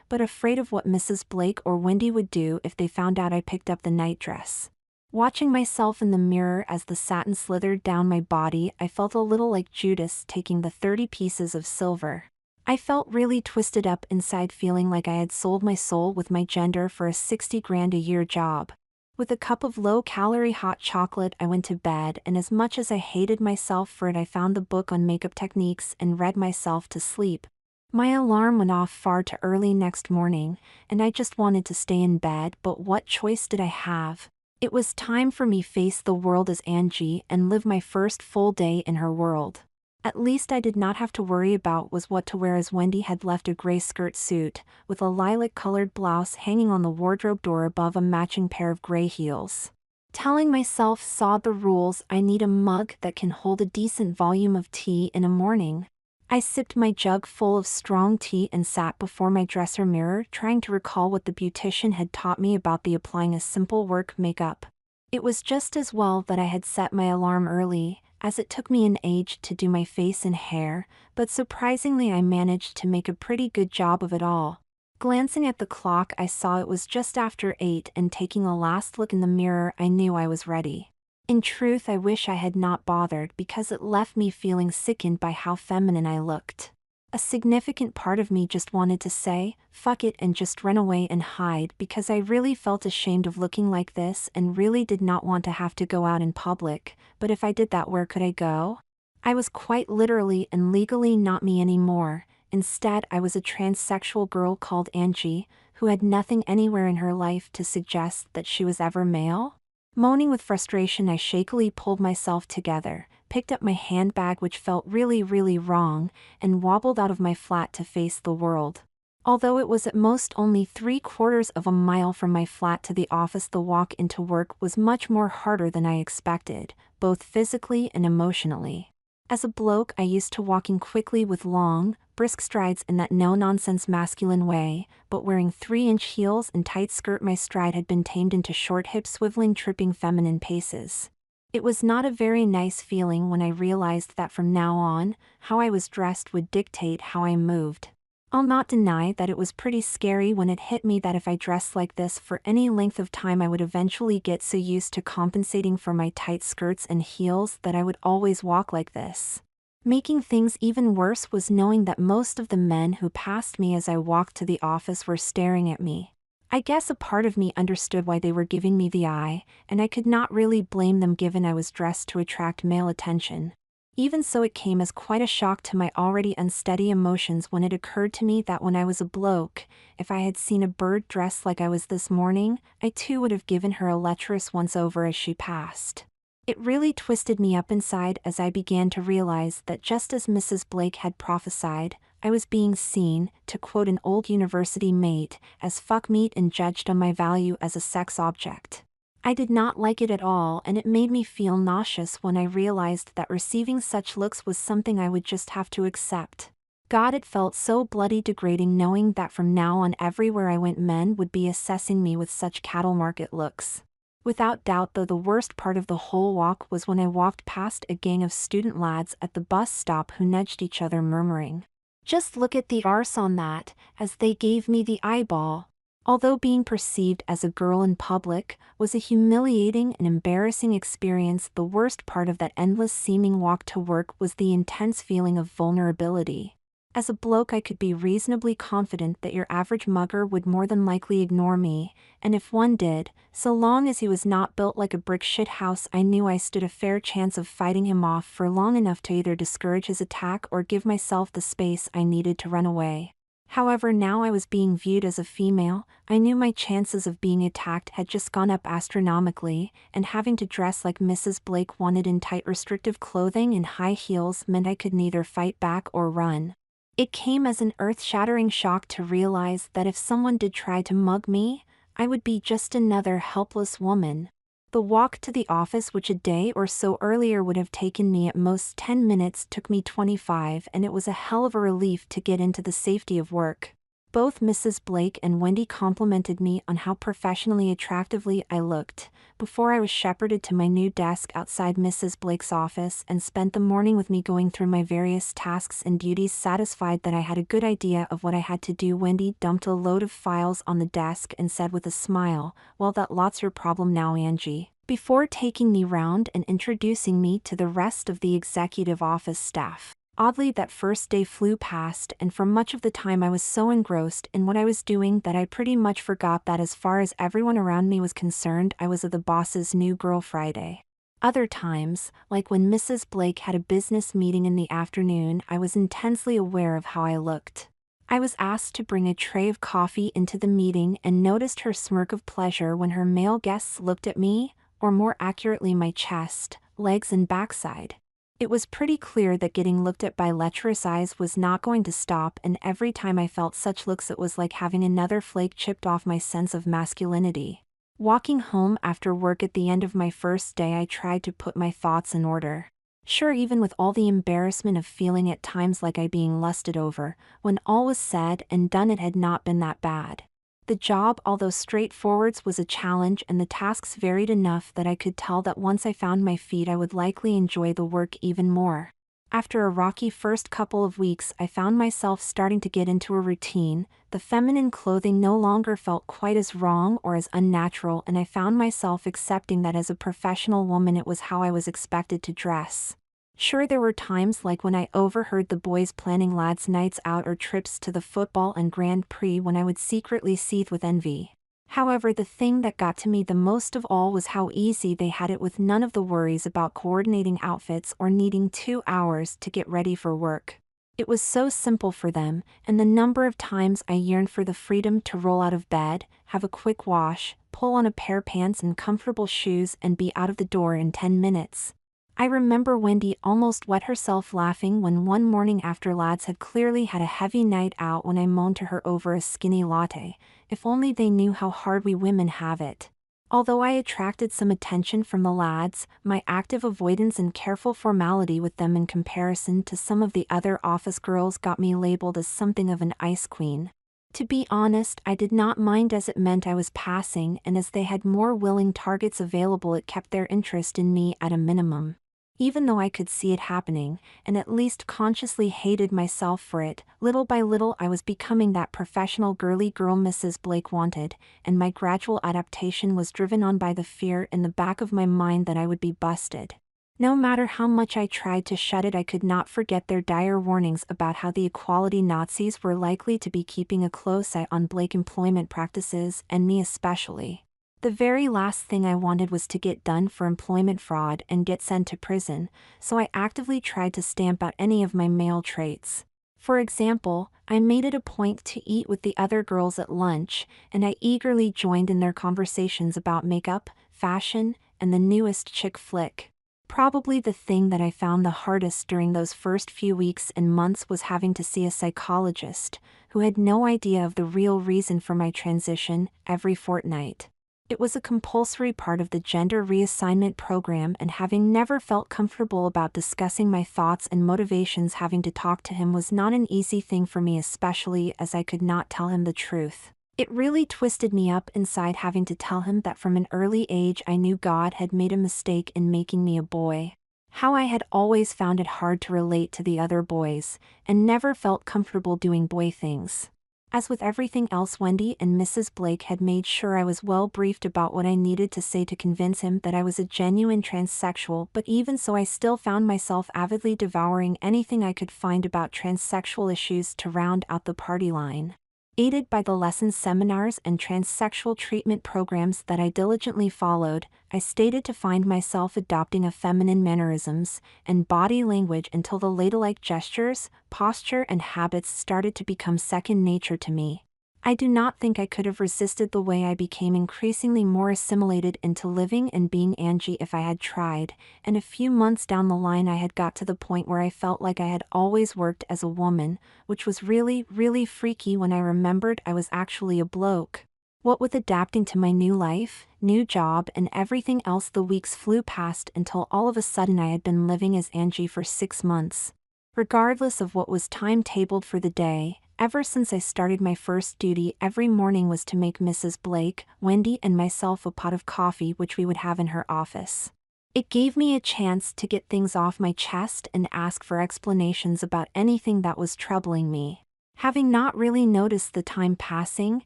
but afraid of what Mrs. Blake or Wendy would do if they found out I picked up the nightdress. Watching myself in the mirror as the satin slithered down my body, I felt a little like Judas taking the 30 pieces of silver. I felt really twisted up inside, feeling like I had sold my soul with my gender for a 60 grand a year job. With a cup of low-calorie hot chocolate, I went to bed, and as much as I hated myself for it, I found the book on makeup techniques and read myself to sleep. My alarm went off far too early next morning, and I just wanted to stay in bed, but what choice did I have? It was time for me to face the world as Angie and live my first full day in her world. At least I did not have to worry about was what to wear, as Wendy had left a gray skirt suit, with a lilac-colored blouse hanging on the wardrobe door above a matching pair of gray heels. Telling myself, saw the rules, I need a mug that can hold a decent volume of tea in a morning. I sipped my jug full of strong tea and sat before my dresser mirror, trying to recall what the beautician had taught me about the applying a simple work makeup. It was just as well that I had set my alarm early, as it took me an age to do my face and hair, but surprisingly I managed to make a pretty good job of it all. Glancing at the clock, I saw it was just after 8, and taking a last look in the mirror, I knew I was ready. In truth, I wish I had not bothered, because it left me feeling sickened by how feminine I looked. A significant part of me just wanted to say, fuck it, and just run away and hide, because I really felt ashamed of looking like this and really did not want to have to go out in public, but if I did that, where could I go? I was quite literally and legally not me anymore. Instead, I was a transsexual girl called Angie, who had nothing anywhere in her life to suggest that she was ever male. Moaning with frustration, I shakily pulled myself together, picked up my handbag, which felt really wrong, and wobbled out of my flat to face the world. Although it was at most only 3/4 of a mile from my flat to the office, the walk into work was much more harder than I expected, both physically and emotionally. As a bloke, I used to walking quickly with long, brisk strides in that no-nonsense masculine way, but wearing 3-inch heels and tight skirt, my stride had been tamed into short hip swiveling, tripping feminine paces. It was not a very nice feeling when I realized that from now on, how I was dressed would dictate how I moved. I'll not deny that it was pretty scary when it hit me that if I dressed like this for any length of time, I would eventually get so used to compensating for my tight skirts and heels that I would always walk like this. Making things even worse was knowing that most of the men who passed me as I walked to the office were staring at me. I guess a part of me understood why they were giving me the eye, and I could not really blame them given I was dressed to attract male attention. Even so, it came as quite a shock to my already unsteady emotions when it occurred to me that when I was a bloke, if I had seen a bird dressed like I was this morning, I too would have given her a lecherous once-over as she passed. It really twisted me up inside as I began to realize that just as Mrs. Blake had prophesied, I was being seen, to quote an old university mate, as fuck meat and judged on my value as a sex object. I did not like it at all, and it made me feel nauseous when I realized that receiving such looks was something I would just have to accept. God, it felt so bloody degrading knowing that from now on everywhere I went men would be assessing me with such cattle market looks. Without doubt, though, the worst part of the whole walk was when I walked past a gang of student lads at the bus stop who nudged each other, murmuring, "Just look at the arse on that," as they gave me the eyeball. Although being perceived as a girl in public was a humiliating and embarrassing experience, the worst part of that endless seeming walk to work was the intense feeling of vulnerability. As a bloke, I could be reasonably confident that your average mugger would more than likely ignore me, and if one did, so long as he was not built like a brick shithouse, I knew I stood a fair chance of fighting him off for long enough to either discourage his attack or give myself the space I needed to run away. However, now I was being viewed as a female, I knew my chances of being attacked had just gone up astronomically, and having to dress like Mrs. Blake wanted in tight restrictive clothing and high heels meant I could neither fight back or run. It came as an earth-shattering shock to realize that if someone did try to mug me, I would be just another helpless woman. The walk to the office, which a day or so earlier would have taken me at most 10 minutes, took me 25, and it was a hell of a relief to get into the safety of work. Both Mrs. Blake and Wendy complimented me on how professionally attractively I looked before I was shepherded to my new desk outside Mrs. Blake's office and spent the morning with me going through my various tasks and duties. Satisfied that I had a good idea of what I had to do, Wendy dumped a load of files on the desk and said with a smile, "Well, that's your problem now, Angie," before taking me round and introducing me to the rest of the executive office staff. Oddly, that first day flew past, and for much of the time I was so engrossed in what I was doing that I pretty much forgot that as far as everyone around me was concerned, I was the boss's new girl Friday. Other times, like when Mrs. Blake had a business meeting in the afternoon, I was intensely aware of how I looked. I was asked to bring a tray of coffee into the meeting and noticed her smirk of pleasure when her male guests looked at me, or more accurately my chest, legs and backside. It was pretty clear that getting looked at by lecherous eyes was not going to stop, and every time I felt such looks it was like having another flake chipped off my sense of masculinity. Walking home after work at the end of my first day, I tried to put my thoughts in order. Sure, even with all the embarrassment of feeling at times like I being lusted over, when all was said and done it had not been that bad. The job, although straightforward, was a challenge, and the tasks varied enough that I could tell that once I found my feet I would likely enjoy the work even more. After a rocky first couple of weeks, I found myself starting to get into a routine. The feminine clothing no longer felt quite as wrong or as unnatural, and I found myself accepting that as a professional woman it was how I was expected to dress. Sure, there were times like when I overheard the boys planning lads' nights out or trips to the football and Grand Prix when I would secretly seethe with envy. However, the thing that got to me the most of all was how easy they had it with none of the worries about coordinating outfits or needing 2 hours to get ready for work. It was so simple for them, and the number of times I yearned for the freedom to roll out of bed, have a quick wash, pull on a pair of pants and comfortable shoes and be out of the door in 10 minutes. I remember Wendy almost wet herself laughing when one morning after lads had clearly had a heavy night out when I moaned to her over a skinny latte. If only they knew how hard we women have it. Although I attracted some attention from the lads, my active avoidance and careful formality with them in comparison to some of the other office girls got me labeled as something of an ice queen. To be honest, I did not mind, as it meant I was passing, and as they had more willing targets available it kept their interest in me at a minimum. Even though I could see it happening, and at least consciously hated myself for it, little by little I was becoming that professional girly girl Mrs. Blake wanted, and my gradual adaptation was driven on by the fear in the back of my mind that I would be busted. No matter how much I tried to shut it, I could not forget their dire warnings about how the equality Nazis were likely to be keeping a close eye on Blake employment practices, and me especially. The very last thing I wanted was to get done for employment fraud and get sent to prison, so I actively tried to stamp out any of my male traits. For example, I made it a point to eat with the other girls at lunch, and I eagerly joined in their conversations about makeup, fashion, and the newest chick flick. Probably the thing that I found the hardest during those first few weeks and months was having to see a psychologist, who had no idea of the real reason for my transition, every fortnight. It was a compulsory part of the gender reassignment program, and having never felt comfortable about discussing my thoughts and motivations, having to talk to him was not an easy thing for me, especially as I could not tell him the truth. It really twisted me up inside having to tell him that from an early age I knew God had made a mistake in making me a boy. How I had always found it hard to relate to the other boys, and never felt comfortable doing boy things. As with everything else, Wendy and Mrs. Blake had made sure I was well briefed about what I needed to say to convince him that I was a genuine transsexual, but even so I still found myself avidly devouring anything I could find about transsexual issues to round out the party line. Aided by the lessons, seminars, and transsexual treatment programs that I diligently followed, I stated to find myself adopting a feminine mannerisms and body language until the ladylike gestures, posture, and habits started to become second nature to me. I do not think I could have resisted the way I became increasingly more assimilated into living and being Angie if I had tried, and a few months down the line I had got to the point where I felt like I had always worked as a woman, which was really, really freaky when I remembered I was actually a bloke. What with adapting to my new life, new job, and everything else, the weeks flew past until all of a sudden I had been living as Angie for 6 months. Regardless of what was timetabled for the day, ever since I started my first duty every morning was to make Mrs. Blake, Wendy, and myself a pot of coffee which we would have in her office. It gave me a chance to get things off my chest and ask for explanations about anything that was troubling me. Having not really noticed the time passing,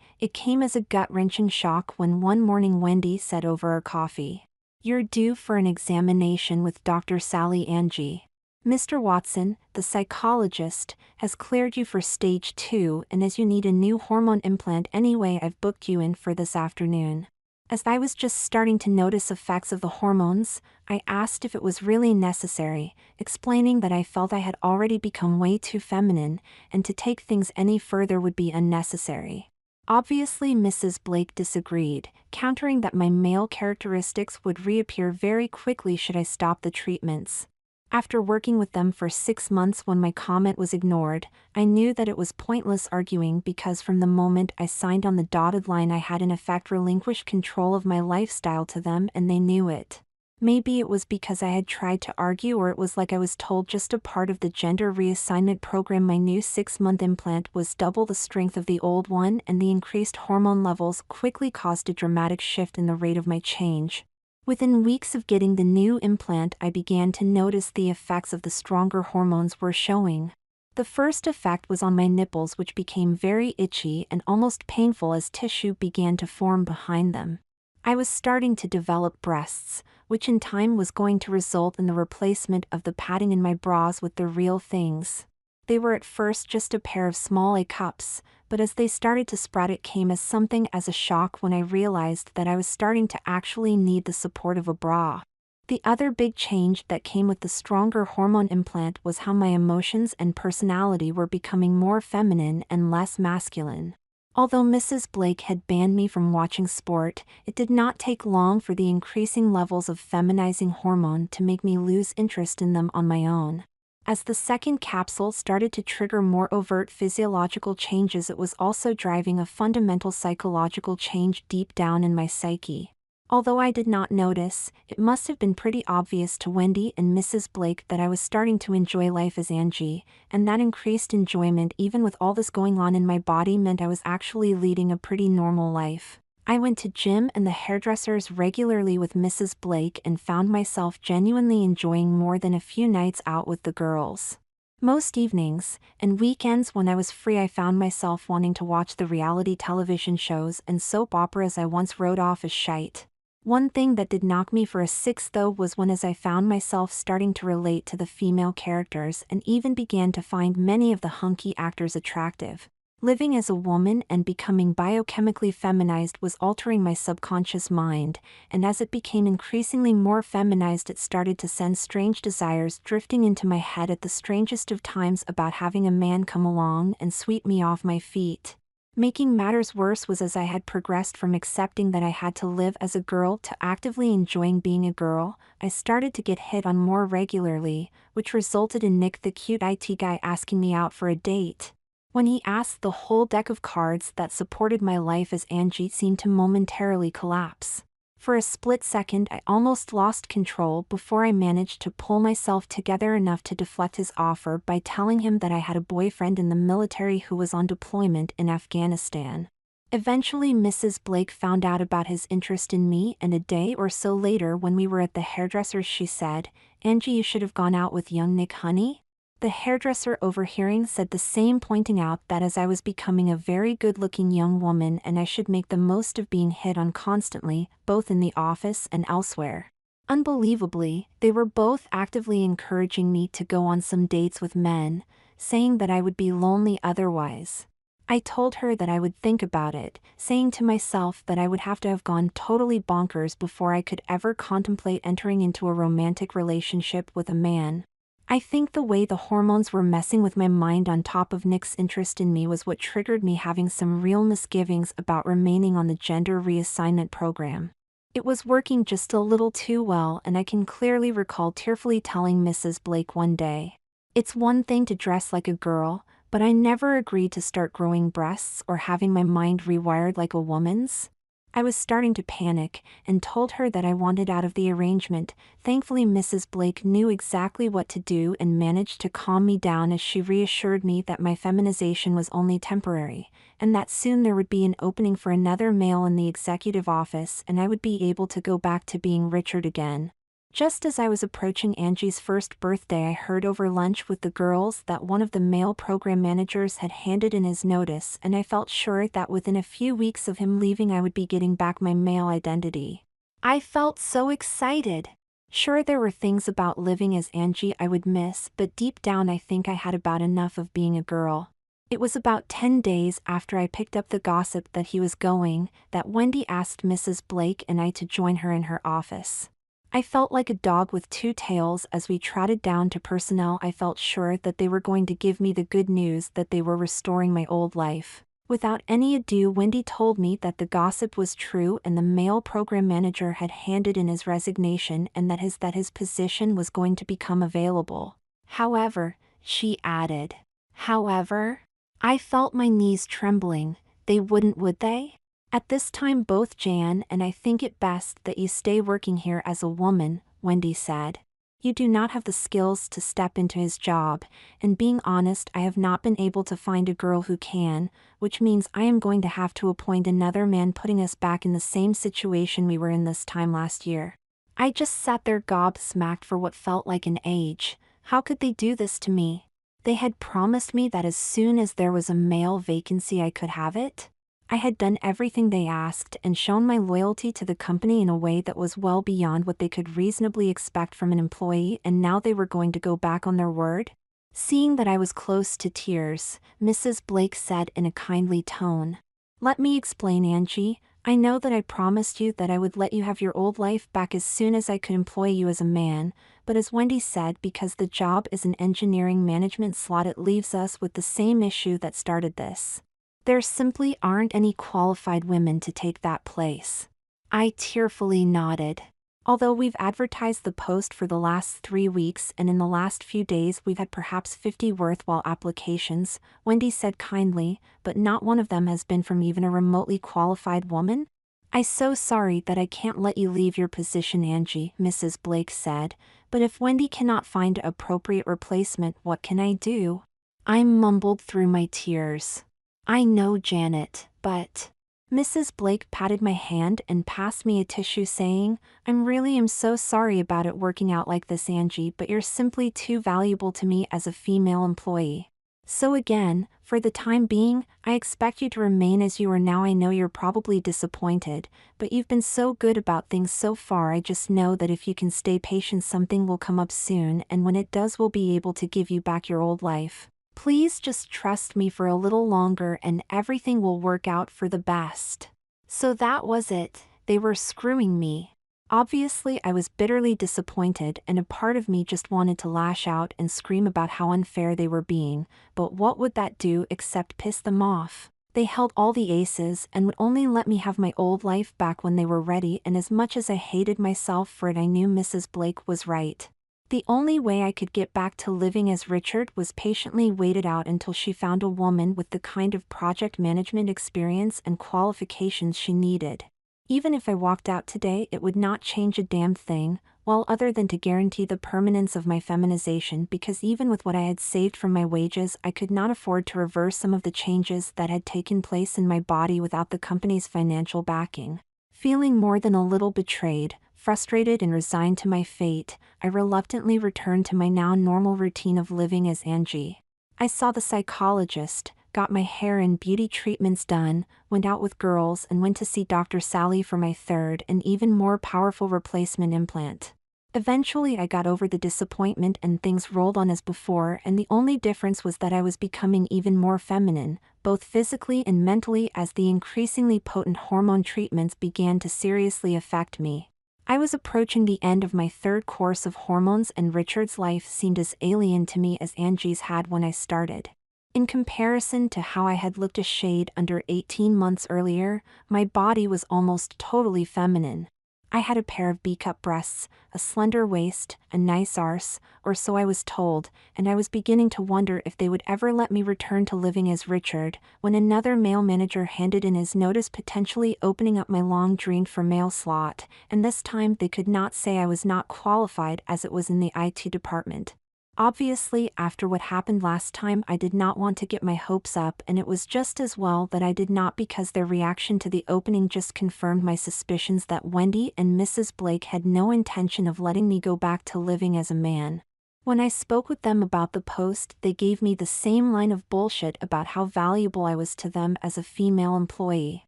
it came as a gut-wrenching shock when one morning Wendy said over our coffee, "You're due for an examination with Dr. Sally Angie. Mr. Watson, the psychologist, has cleared you for stage 2, and as you need a new hormone implant anyway, I've booked you in for this afternoon." As I was just starting to notice effects of the hormones, I asked if it was really necessary, explaining that I felt I had already become way too feminine, and to take things any further would be unnecessary. Obviously, Mrs. Blake disagreed, countering that my male characteristics would reappear very quickly should I stop the treatments. After working with them for 6 months, when my comment was ignored, I knew that it was pointless arguing because from the moment I signed on the dotted line I had in effect relinquished control of my lifestyle to them, and they knew it. Maybe it was because I had tried to argue, or it was like I was told just a part of the gender reassignment program. My new 6-month implant was double the strength of the old one, and the increased hormone levels quickly caused a dramatic shift in the rate of my change. Within weeks of getting the new implant, I began to notice the effects of the stronger hormones were showing. The first effect was on my nipples, which became very itchy and almost painful as tissue began to form behind them. I was starting to develop breasts, which in time was going to result in the replacement of the padding in my bras with the real things. They were at first just a pair of small A cups, but as they started to sprout, it came as something as a shock when I realized that I was starting to actually need the support of a bra. The other big change that came with the stronger hormone implant was how my emotions and personality were becoming more feminine and less masculine. Although Mrs. Blake had banned me from watching sport, it did not take long for the increasing levels of feminizing hormone to make me lose interest in them on my own. As the second capsule started to trigger more overt physiological changes, it was also driving a fundamental psychological change deep down in my psyche. Although I did not notice, it must have been pretty obvious to Wendy and Mrs. Blake that I was starting to enjoy life as Angie, and that increased enjoyment, even with all this going on in my body, meant I was actually leading a pretty normal life. I went to gym and the hairdressers regularly with Mrs. Blake and found myself genuinely enjoying more than a few nights out with the girls. Most evenings and weekends when I was free, I found myself wanting to watch the reality television shows and soap operas I once wrote off as shite. One thing that did knock me for a six, though, was when as I found myself starting to relate to the female characters and even began to find many of the hunky actors attractive. Living as a woman and becoming biochemically feminized was altering my subconscious mind, and as it became increasingly more feminized, it started to send strange desires drifting into my head at the strangest of times about having a man come along and sweep me off my feet. Making matters worse was as I had progressed from accepting that I had to live as a girl to actively enjoying being a girl, I started to get hit on more regularly, which resulted in Nick, the cute IT guy, asking me out for a date. When he asked, the whole deck of cards that supported my life as Angie seemed to momentarily collapse. For a split second, I almost lost control before I managed to pull myself together enough to deflect his offer by telling him that I had a boyfriend in the military who was on deployment in Afghanistan. Eventually, Mrs. Blake found out about his interest in me, and a day or so later when we were at the hairdresser's, she said, "Angie, you should have gone out with young Nick, honey. The hairdresser overhearing said the same, pointing out that as I was becoming a very good-looking young woman and I should make the most of being hit on constantly, both in the office and elsewhere. Unbelievably, they were both actively encouraging me to go on some dates with men, saying that I would be lonely otherwise. I told her that I would think about it, saying to myself that I would have to have gone totally bonkers before I could ever contemplate entering into a romantic relationship with a man. I think the way the hormones were messing with my mind on top of Nick's interest in me was what triggered me having some real misgivings about remaining on the gender reassignment program. It was working just a little too well, and I can clearly recall tearfully telling Mrs. Blake one day, "It's one thing to dress like a girl, but I never agreed to start growing breasts or having my mind rewired like a woman's." I was starting to panic and told her that I wanted out of the arrangement. Thankfully, Mrs. Blake knew exactly what to do and managed to calm me down as she reassured me that my feminization was only temporary, and that soon there would be an opening for another male in the executive office and I would be able to go back to being Richard again. Just as I was approaching Angie's first birthday, I heard over lunch with the girls that one of the male program managers had handed in his notice, and I felt sure that within a few weeks of him leaving I would be getting back my male identity. I felt so excited. Sure, there were things about living as Angie I would miss, but deep down I think I had about enough of being a girl. It was about 10 days after I picked up the gossip that he was going, that Wendy asked Mrs. Blake and I to join her in her office. I felt like a dog with two tails as we trotted down to personnel. I felt sure that they were going to give me the good news that they were restoring my old life. Without any ado, Wendy told me that the gossip was true and the male program manager had handed in his resignation and that his position was going to become available. However, she added. However? I felt my knees trembling. They wouldn't, would they? At this time both Jan and I think it best that you stay working here as a woman, Wendy said. You do not have the skills to step into his job, and being honest, I have not been able to find a girl who can, which means I am going to have to appoint another man, putting us back in the same situation we were in this time last year. I just sat there gobsmacked for what felt like an age. How could they do this to me? They had promised me that as soon as there was a male vacancy I could have it. I had done everything they asked and shown my loyalty to the company in a way that was well beyond what they could reasonably expect from an employee, and now they were going to go back on their word? Seeing that I was close to tears, Mrs. Blake said in a kindly tone, "Let me explain, Angie. I know that I promised you that I would let you have your old life back as soon as I could employ you as a man, but as Wendy said, because the job is an engineering management slot, it leaves us with the same issue that started this. There simply aren't any qualified women to take that place." I tearfully nodded. Although we've advertised the post for the last 3 weeks and in the last few days we've had perhaps 50 worthwhile applications, Wendy said kindly, but not one of them has been from even a remotely qualified woman? "I'm so sorry that I can't let you leave your position, Angie," Mrs. Blake said, "but if Wendy cannot find an appropriate replacement, what can I do?" I mumbled through my tears. "I know, Janet, but..." Mrs. Blake patted my hand and passed me a tissue, saying, I really am so sorry about it working out like this, Angie, but you're simply too valuable to me as a female employee. So again, for the time being, I expect you to remain as you are now. I know you're probably disappointed, but you've been so good about things so far. I just know that if you can stay patient, something will come up soon, and when it does, we'll be able to give you back your old life. Please just trust me for a little longer and everything will work out for the best." So that was it. They were screwing me. Obviously, I was bitterly disappointed, and a part of me just wanted to lash out and scream about how unfair they were being, but what would that do except piss them off? They held all the aces and would only let me have my old life back when they were ready, and as much as I hated myself for it, I knew Mrs. Blake was right. The only way I could get back to living as Richard was patiently wait it out until she found a woman with the kind of project management experience and qualifications she needed. Even if I walked out today, it would not change a damn thing, well, other than to guarantee the permanence of my feminization, because even with what I had saved from my wages, I could not afford to reverse some of the changes that had taken place in my body without the company's financial backing. Feeling more than a little betrayed, Frustrated and resigned to my fate, I reluctantly returned to my now normal routine of living as Angie. I saw the psychologist, got my hair and beauty treatments done, went out with girls, and went to see Dr. Sally for my third and even more powerful replacement implant. Eventually I got over the disappointment and things rolled on as before, and the only difference was that I was becoming even more feminine, both physically and mentally, as the increasingly potent hormone treatments began to seriously affect me. I was approaching the end of my third course of hormones, and Richard's life seemed as alien to me as Angie's had when I started. In comparison to how I had looked a shade under 18 months earlier, my body was almost totally feminine. I had a pair of B-cup breasts, a slender waist, a nice arse, or so I was told, and I was beginning to wonder if they would ever let me return to living as Richard, when another male manager handed in his notice, potentially opening up my long-dreamed for male slot, and this time they could not say I was not qualified, as it was in the IT department. Obviously, after what happened last time, I did not want to get my hopes up, and it was just as well that I did not, because their reaction to the opening just confirmed my suspicions that Wendy and Mrs. Blake had no intention of letting me go back to living as a man. When I spoke with them about the post, they gave me the same line of bullshit about how valuable I was to them as a female employee.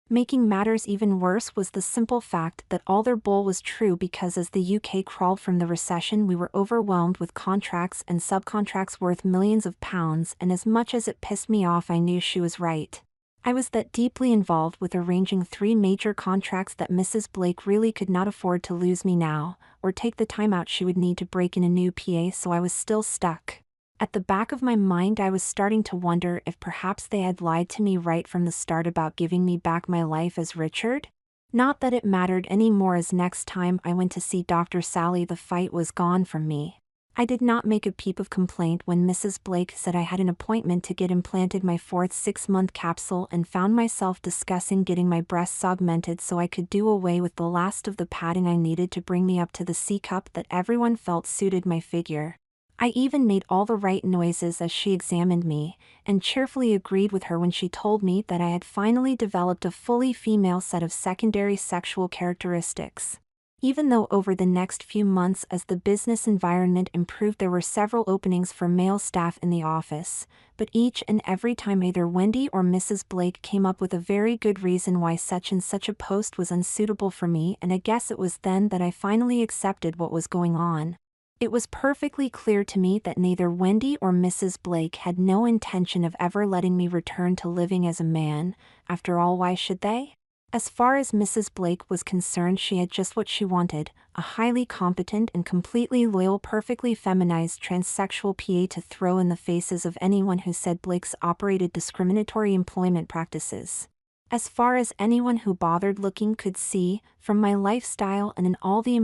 Making matters even worse was the simple fact that all their bull was true, because as the UK crawled from the recession, we were overwhelmed with contracts and subcontracts worth millions of pounds, and as much as it pissed me off, I knew she was right. I was that deeply involved with arranging 3 major contracts that Mrs. Blake really could not afford to lose me now, or take the time out she would need to break in a new PA, so I was still stuck. At the back of my mind, I was starting to wonder if perhaps they had lied to me right from the start about giving me back my life as Richard. Not that it mattered anymore, as next time I went to see Dr. Sally the fight was gone from me. I did not make a peep of complaint when Mrs. Blake said I had an appointment to get implanted my 4th 6-month capsule, and found myself discussing getting my breasts augmented so I could do away with the last of the padding I needed to bring me up to the C-cup that everyone felt suited my figure. I even made all the right noises as she examined me, and cheerfully agreed with her when she told me that I had finally developed a fully female set of secondary sexual characteristics. Even though over the next few months, as the business environment improved, there were several openings for male staff in the office, but each and every time either Wendy or Mrs. Blake came up with a very good reason why such and such a post was unsuitable for me, and I guess it was then that I finally accepted what was going on. It was perfectly clear to me that neither Wendy or Mrs. Blake had no intention of ever letting me return to living as a man. After all, why should they? As far as Mrs. Blake was concerned, she had just what she wanted, a highly competent and completely loyal, perfectly feminized transsexual PA to throw in the faces of anyone who said Blake's operated discriminatory employment practices. As far as anyone who bothered looking could see, from my lifestyle and in all the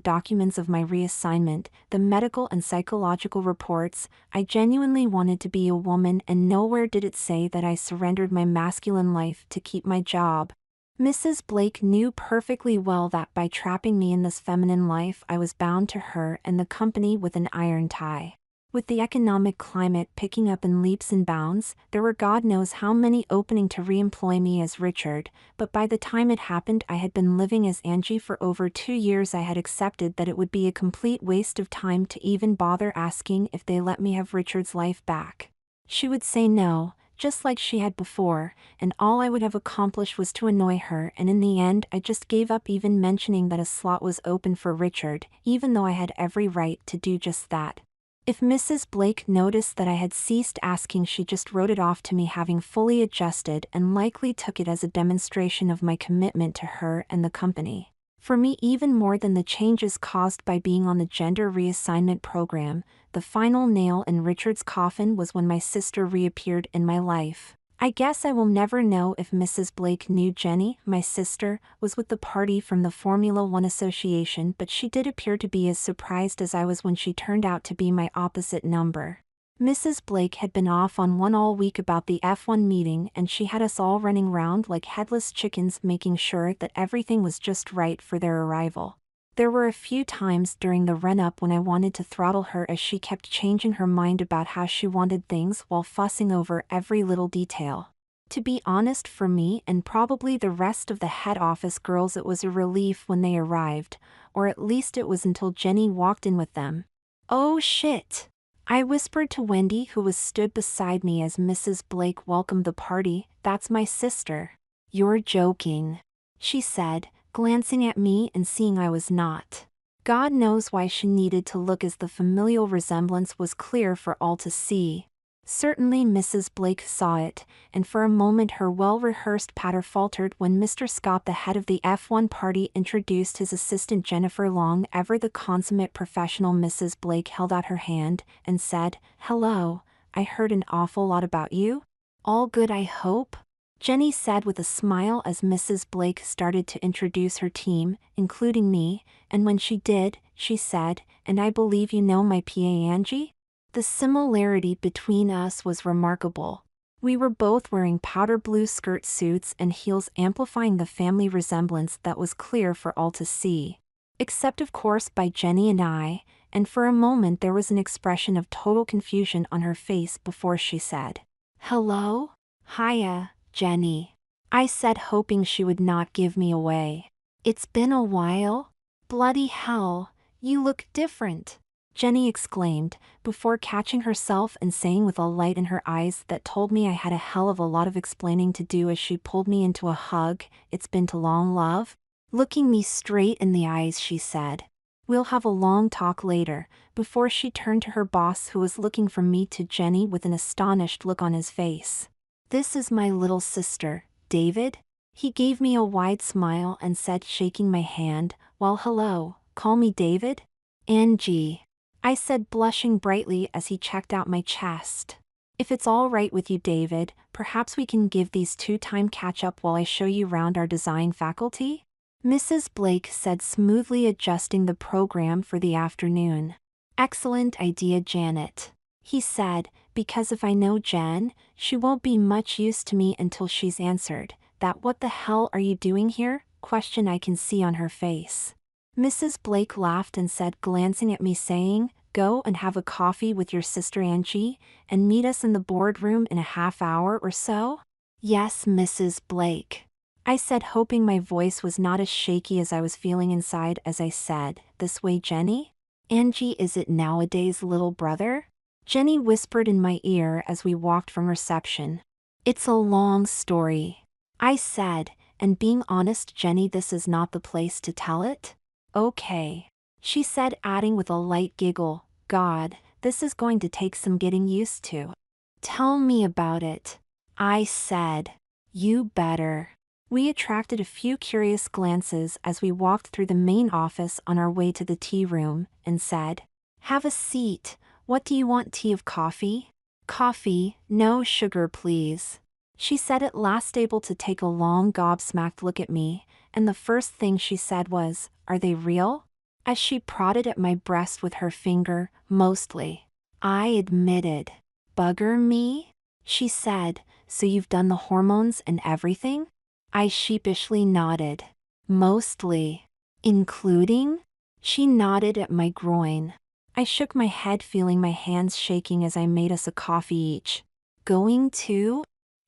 documents of my reassignment, the medical and psychological reports, I genuinely wanted to be a woman, and nowhere did it say that I surrendered my masculine life to keep my job. Mrs. Blake knew perfectly well that by trapping me in this feminine life, I was bound to her and the company with an iron tie. With the economic climate picking up in leaps and bounds, there were God knows how many openings to re-employ me as Richard, but by the time it happened, I had been living as Angie for over 2 years. I had accepted that it would be a complete waste of time to even bother asking if they let me have Richard's life back. She would say no, just like she had before, and all I would have accomplished was to annoy her, and in the end I just gave up even mentioning that a slot was open for Richard, even though I had every right to do just that. If Mrs. Blake noticed that I had ceased asking, she just wrote it off to me having fully adjusted, and likely took it as a demonstration of my commitment to her and the company. For me, even more than the changes caused by being on the gender reassignment program, the final nail in Richard's coffin was when my sister reappeared in my life. I guess I will never know if Mrs. Blake knew Jenny, my sister, was with the party from the Formula One Association, but she did appear to be as surprised as I was when she turned out to be my opposite number. Mrs. Blake had been off on one all week about the F1 meeting, and she had us all running round like headless chickens, making sure that everything was just right for their arrival. There were a few times during the run-up when I wanted to throttle her, as she kept changing her mind about how she wanted things while fussing over every little detail. To be honest, for me and probably the rest of the head office girls, it was a relief when they arrived, or at least it was until Jenny walked in with them. "Oh shit," I whispered to Wendy, who was stood beside me as Mrs. Blake welcomed the party. "That's my sister." "You're joking," she said, glancing at me and seeing I was not. God knows why she needed to look, as the familial resemblance was clear for all to see. Certainly Mrs. Blake saw it, and for a moment her well-rehearsed patter faltered when Mr. Scott, the head of the F1 party, introduced his assistant Jennifer Long. Ever the consummate professional, Mrs. Blake held out her hand and said, "Hello, I heard an awful lot about you. All good, I hope?" Jenny said with a smile as Mrs. Blake started to introduce her team, including me, and when she did, she said, "And I believe you know my PA Angie?" The similarity between us was remarkable. We were both wearing powder blue skirt suits and heels, amplifying the family resemblance that was clear for all to see. Except of course by Jenny and I, and for a moment there was an expression of total confusion on her face before she said, "Hello? Hiya, Jenny," I said, hoping she would not give me away. "It's been a while? Bloody hell, you look different," Jenny exclaimed, before catching herself and saying with a light in her eyes that told me I had a hell of a lot of explaining to do as she pulled me into a hug, "It's been too long, love." Looking me straight in the eyes, she said, "We'll have a long talk later," before she turned to her boss, who was looking from me to Jenny with an astonished look on his face. "This is my little sister, David." He gave me a wide smile and said, shaking my hand, "Well, hello, call me David." "Angie," I said, blushing brightly as he checked out my chest. "If it's all right with you, David, perhaps we can give these two time catch up while I show you round our design faculty?" Mrs. Blake said, smoothly adjusting the program for the afternoon. "Excellent idea, Janet," he said, "because if I know Jen, she won't be much use to me until she's answered that 'what the hell are you doing here?' question I can see on her face." Mrs. Blake laughed and said, glancing at me, saying, "Go and have a coffee with your sister Angie, and meet us in the boardroom in a half hour or so?" "Yes, Mrs. Blake," I said, hoping my voice was not as shaky as I was feeling inside as I said, "This way, Jenny?" "Angie, is it nowadays, little brother?" Jenny whispered in my ear as we walked from reception. "It's a long story," I said, "and being honest, Jenny, this is not the place to tell it." "Okay," she said, adding with a light giggle, "God, this is going to take some getting used to." "Tell me about it," I said. "You better." We attracted a few curious glances as we walked through the main office on our way to the tea room, and said, "Have a seat. What do you want, tea or coffee?" "Coffee, no sugar, please," she said at last, able to take a long gobsmacked look at me, and the first thing she said was, "Are they real?" as she prodded at my breast with her finger. "Mostly," I admitted. "Bugger me?" she said, "so you've done the hormones and everything?" I sheepishly nodded. "Mostly." "Including?" She nodded at my groin. I shook my head, feeling my hands shaking as I made us a coffee each. "Going to?"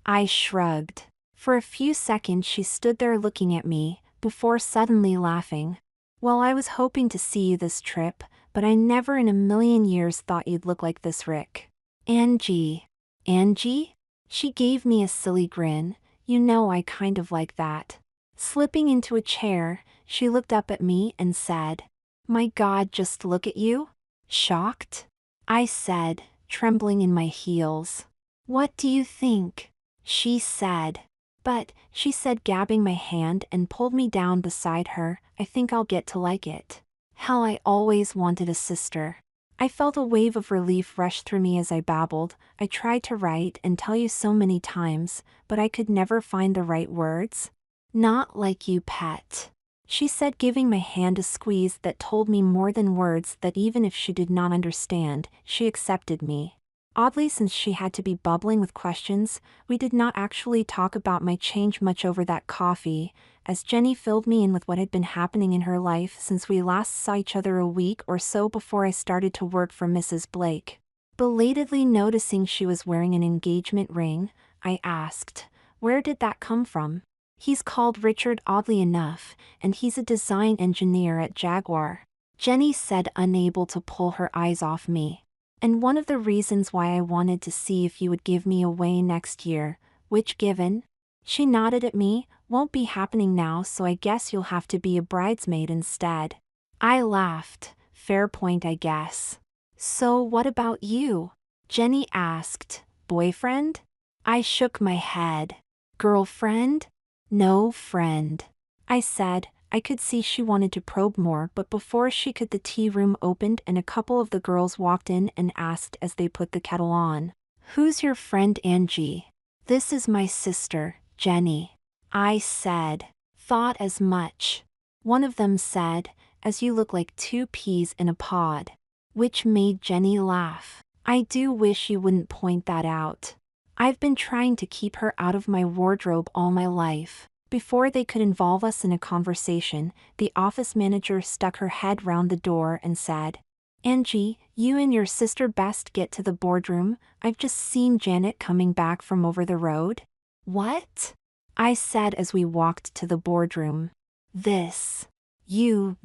I shrugged. For a few seconds she stood there looking at me, before suddenly laughing. "Well, I was hoping to see you this trip, but I never in a million years thought you'd look like this, Rick." "Angie." "Angie?" She gave me a silly grin. "You know I kind of like that." Slipping into a chair, she looked up at me and said, "My God, just look at you." "Shocked?" I said, trembling in my heels. "What do you think?" she said. "But," she said, grabbing my hand and pulled me down beside her, "I think I'll get to like it. Hell, I always wanted a sister." I felt a wave of relief rush through me as I babbled. "I tried to write and tell you so many times, but I could never find the right words." "Not like you, pet," she said, giving my hand a squeeze that told me more than words that even if she did not understand, she accepted me. Oddly, since she had to be bubbling with questions, we did not actually talk about my change much over that coffee, as Jenny filled me in with what had been happening in her life since we last saw each other a week or so before I started to work for Mrs. Blake. Belatedly noticing she was wearing an engagement ring, I asked, Where did that come from? He's called Richard oddly enough, and he's a design engineer at Jaguar. Jenny said, unable to pull her eyes off me. And one of the reasons why I wanted to see if you would give me away next year, which given? She nodded at me, won't be happening now, so I guess you'll have to be a bridesmaid instead. I laughed. Fair point, I guess. So what about you? Jenny asked. Boyfriend? I shook my head. Girlfriend? No friend. I said. I could see she wanted to probe more, but before she could, the tea room opened and a couple of the girls walked in and asked as they put the kettle on. Who's your friend Angie? This is my sister, Jenny. I said. Thought as much. One of them said, as you look like two peas in a pod. Which made Jenny laugh. I do wish you wouldn't point that out. I've been trying to keep her out of my wardrobe all my life. Before they could involve us in a conversation, the office manager stuck her head round the door and said, Angie, you and your sister best get to the boardroom. I've just seen Janet coming back from over the road. What? I said as we walked to the boardroom. This. You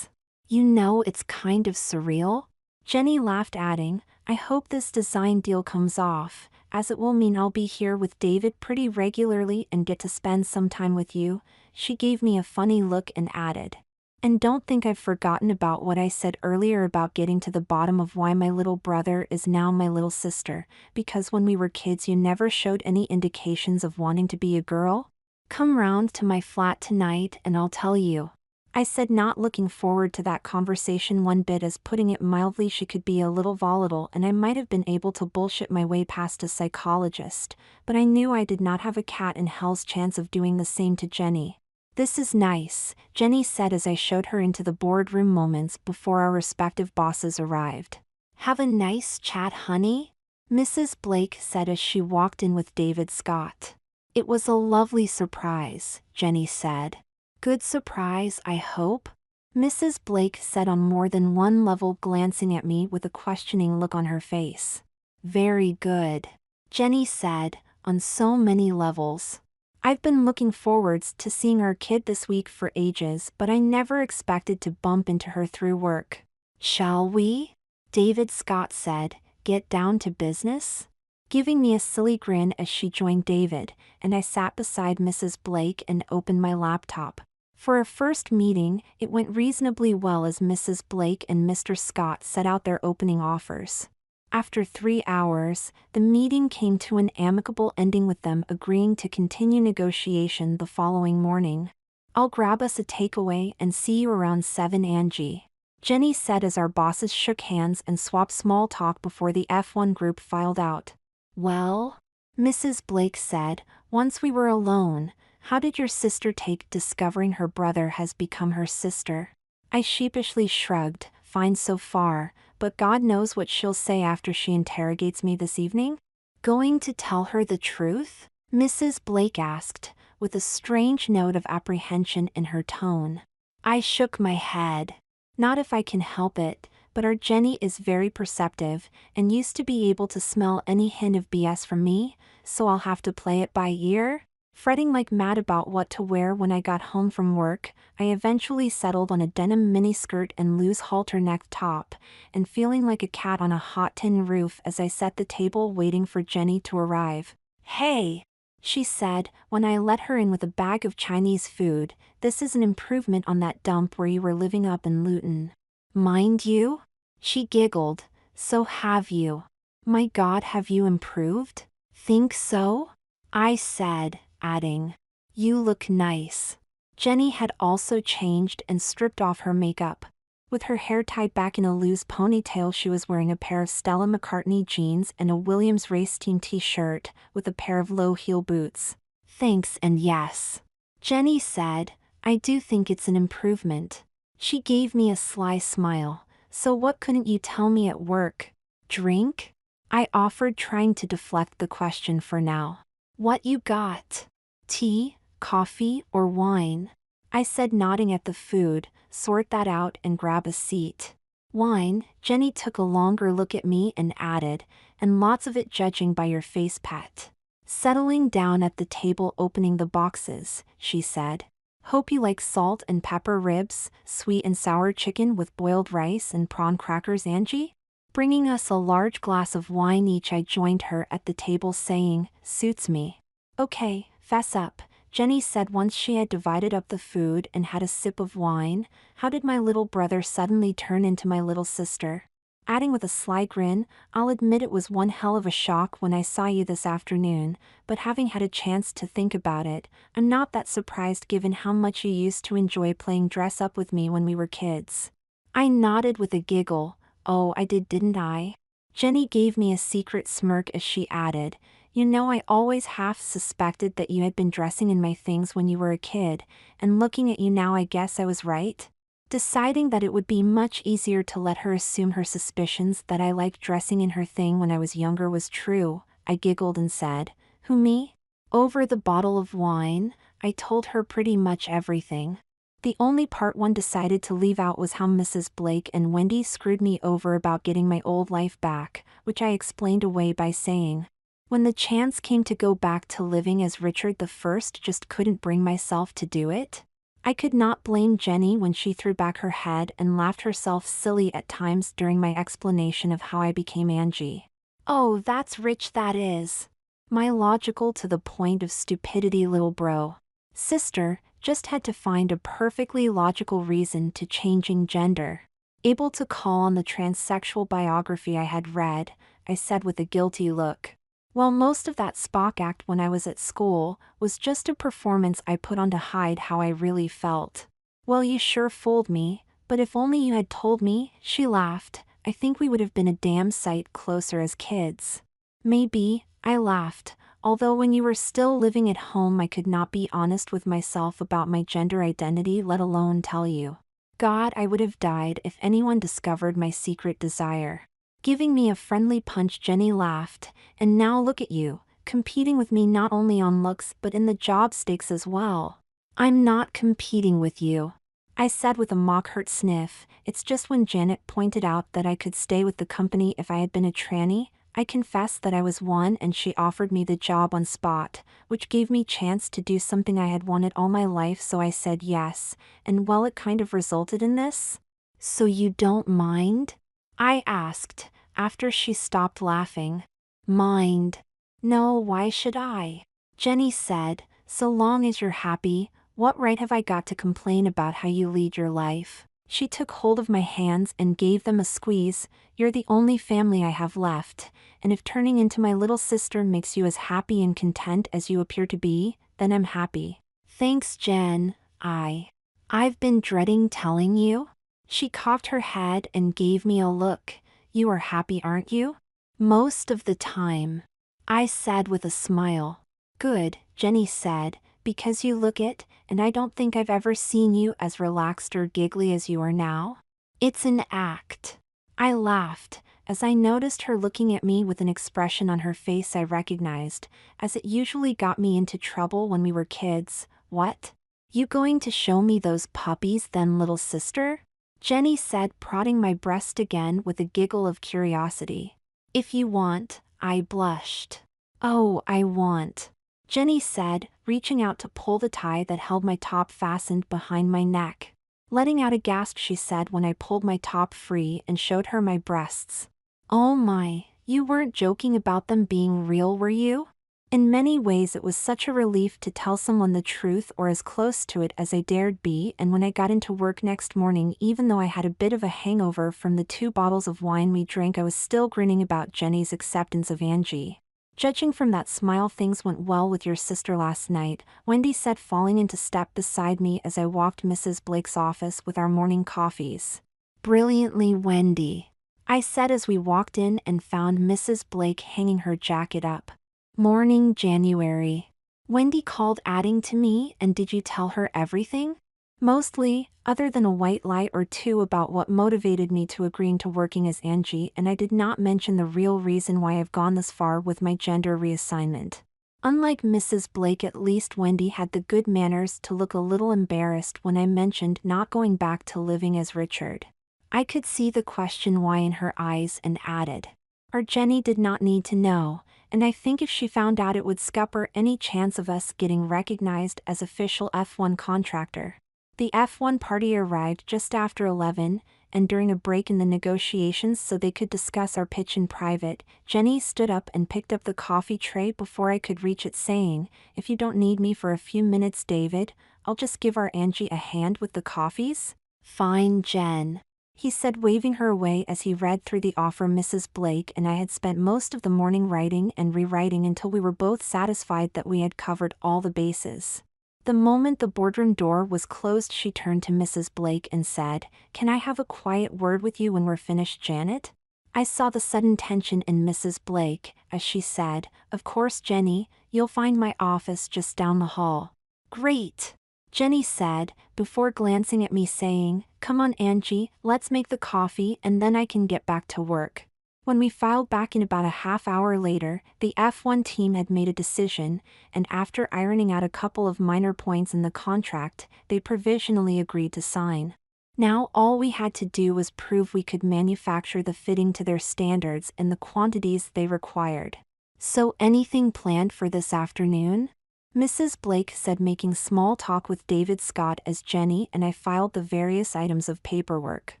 know it's kind of surreal? Jenny laughed, adding, I hope this design deal comes off, as it will mean I'll be here with David pretty regularly and get to spend some time with you. She gave me a funny look and added, and don't think I've forgotten about what I said earlier about getting to the bottom of why my little brother is now my little sister, because when we were kids you never showed any indications of wanting to be a girl. Come round to my flat tonight and I'll tell you. I said, not looking forward to that conversation one bit, as putting it mildly she could be a little volatile and I might have been able to bullshit my way past a psychologist, but I knew I did not have a cat in hell's chance of doing the same to Jenny. This is nice, Jenny said as I showed her into the boardroom moments before our respective bosses arrived. Have a nice chat, honey? Mrs. Blake said as she walked in with David Scott. It was a lovely surprise, Jenny said. Good surprise, I hope? Mrs. Blake said on more than one level, glancing at me with a questioning look on her face. Very good, Jenny said, on so many levels. I've been looking forwards to seeing our kid this week for ages, but I never expected to bump into her through work. Shall we? David Scott said, get down to business? Giving me a silly grin as she joined David, and I sat beside Mrs. Blake and opened my laptop. For our first meeting, it went reasonably well as Mrs. Blake and Mr. Scott set out their opening offers. After 3 hours, the meeting came to an amicable ending with them agreeing to continue negotiation the following morning. I'll grab us a takeaway and see you around 7, Angie, Jenny said as our bosses shook hands and swapped small talk before the F1 group filed out. Well? Mrs. Blake said, once we were alone, how did your sister take discovering her brother has become her sister? I sheepishly shrugged, fine so far, but God knows what she'll say after she interrogates me this evening. Going to tell her the truth? Mrs. Blake asked, with a strange note of apprehension in her tone. I shook my head. Not if I can help it, but our Jenny is very perceptive, and used to be able to smell any hint of BS from me, so I'll have to play it by ear. Fretting like mad about what to wear when I got home from work, I eventually settled on a denim miniskirt and loose halter-neck top, and feeling like a cat on a hot tin roof as I set the table waiting for Jenny to arrive. Hey, she said, when I let her in with a bag of Chinese food, this is an improvement on that dump where you were living up in Luton. Mind you? She giggled, so have you. My God, have you improved? Think so? I said, adding, you look nice. Jenny had also changed and stripped off her makeup. With her hair tied back in a loose ponytail, she was wearing a pair of Stella McCartney jeans and a Williams race team t-shirt with a pair of low-heel boots. Thanks and yes, Jenny said, I do think it's an improvement. She gave me a sly smile. So what couldn't you tell me at work? Drink? I offered, trying to deflect the question for now. What you got? Tea, coffee, or wine? I said, nodding at the food. Sort that out and grab a seat. Wine, Jenny took a longer look at me and added, and lots of it judging by your face, pet. Settling down at the table opening the boxes, she said. Hope you like salt and pepper ribs, sweet and sour chicken with boiled rice and prawn crackers, Angie? Bringing us a large glass of wine each, I joined her at the table saying, suits me. Okay, fess up, Jenny said once she had divided up the food and had a sip of wine. How did my little brother suddenly turn into my little sister? Adding with a sly grin, I'll admit it was one hell of a shock when I saw you this afternoon, but having had a chance to think about it, I'm not that surprised given how much you used to enjoy playing dress up with me when we were kids. I nodded with a giggle. Oh, I did, didn't I? Jenny gave me a secret smirk as she added, you know, I always half suspected that you had been dressing in my things when you were a kid, and looking at you now I guess I was right. Deciding that it would be much easier to let her assume her suspicions that I liked dressing in her thing when I was younger was true, I giggled and said, who, me? Over the bottle of wine, I told her pretty much everything. The only part one decided to leave out was how Mrs. Blake and Wendy screwed me over about getting my old life back, which I explained away by saying, when the chance came to go back to living as Richard I, just couldn't bring myself to do it. I could not blame Jenny when she threw back her head and laughed herself silly at times during my explanation of how I became Angie. Oh, that's rich, that is. My logical to the point of stupidity little bro. Sister, just had to find a perfectly logical reason to changing gender. Able to call on the transsexual biography I had read, I said with a guilty look. Well, most of that Spock act when I was at school was just a performance I put on to hide how I really felt. Well, you sure fooled me, but if only you had told me, she laughed, I think we would have been a damn sight closer as kids. Maybe, I laughed, although when you were still living at home I could not be honest with myself about my gender identity, let alone tell you. God, I would have died if anyone discovered my secret desire. Giving me a friendly punch, Jenny laughed, and now look at you, competing with me not only on looks but in the job stakes as well. I'm not competing with you, I said with a mock-hurt sniff. It's just when Janet pointed out that I could stay with the company if I had been a tranny, I confessed that I was one and she offered me the job on spot, which gave me chance to do something I had wanted all my life, so I said yes, and well, it kind of resulted in this. So you don't mind? I asked, after she stopped laughing. Mind? No, why should I? Jenny said, so long as you're happy, what right have I got to complain about how you lead your life? She took hold of my hands and gave them a squeeze. You're the only family I have left, and if turning into my little sister makes you as happy and content as you appear to be, then I'm happy. Thanks, Jen. I've been dreading telling you. She cocked her head and gave me a look. You are happy, aren't you? Most of the time, I said with a smile. Good, Jenny said, because you look it, and I don't think I've ever seen you as relaxed or giggly as you are now. It's an act. I laughed, as I noticed her looking at me with an expression on her face I recognized, as it usually got me into trouble when we were kids. What? You going to show me those puppies then, little sister? Jenny said, prodding my breast again with a giggle of curiosity. If you want, I blushed. Oh, I want. Jenny said, reaching out to pull the tie that held my top fastened behind my neck. Letting out a gasp, she said when I pulled my top free and showed her my breasts. Oh my, you weren't joking about them being real, were you? In many ways it was such a relief to tell someone the truth, or as close to it as I dared be, and when I got into work next morning, even though I had a bit of a hangover from the 2 bottles of wine we drank, I was still grinning about Jenny's acceptance of Angie. Judging from that smile, things went well with your sister last night, Wendy said, falling into step beside me as I walked Mrs. Blake's office with our morning coffees. Brilliantly, Wendy, I said as we walked in and found Mrs. Blake hanging her jacket up. Morning, January, Wendy called, adding to me, and did you tell her everything? Mostly, other than a white lie or two about what motivated me to agreeing to working as Angie, and I did not mention the real reason why I've gone this far with my gender reassignment. Unlike Mrs. Blake, at least Wendy had the good manners to look a little embarrassed when I mentioned not going back to living as Richard. I could see the question why in her eyes and added, Our Jenny did not need to know, and I think if she found out it would scupper any chance of us getting recognized as official F1 contractor. The F1 party arrived just after 11, and during a break in the negotiations so they could discuss our pitch in private, Jenny stood up and picked up the coffee tray before I could reach it, saying, "If you don't need me for a few minutes, David, I'll just give our Angie a hand with the coffees." "Fine, Jen," he said, waving her away as he read through the offer. Mrs. Blake and I had spent most of the morning writing and rewriting until we were both satisfied that we had covered all the bases. The moment the boardroom door was closed, she turned to Mrs. Blake and said, "Can I have a quiet word with you when we're finished, Janet?" I saw the sudden tension in Mrs. Blake as she said, "Of course, Jenny, you'll find my office just down the hall." "Great," Jenny said, before glancing at me saying, "Come on, Angie, let's make the coffee and then I can get back to work." When we filed back in about a half hour later, the F1 team had made a decision, and after ironing out a couple of minor points in the contract, they provisionally agreed to sign. Now all we had to do was prove we could manufacture the fitting to their standards in the quantities they required. "So anything planned for this afternoon?" Mrs. Blake said, making small talk with David Scott as Jenny and I filed the various items of paperwork.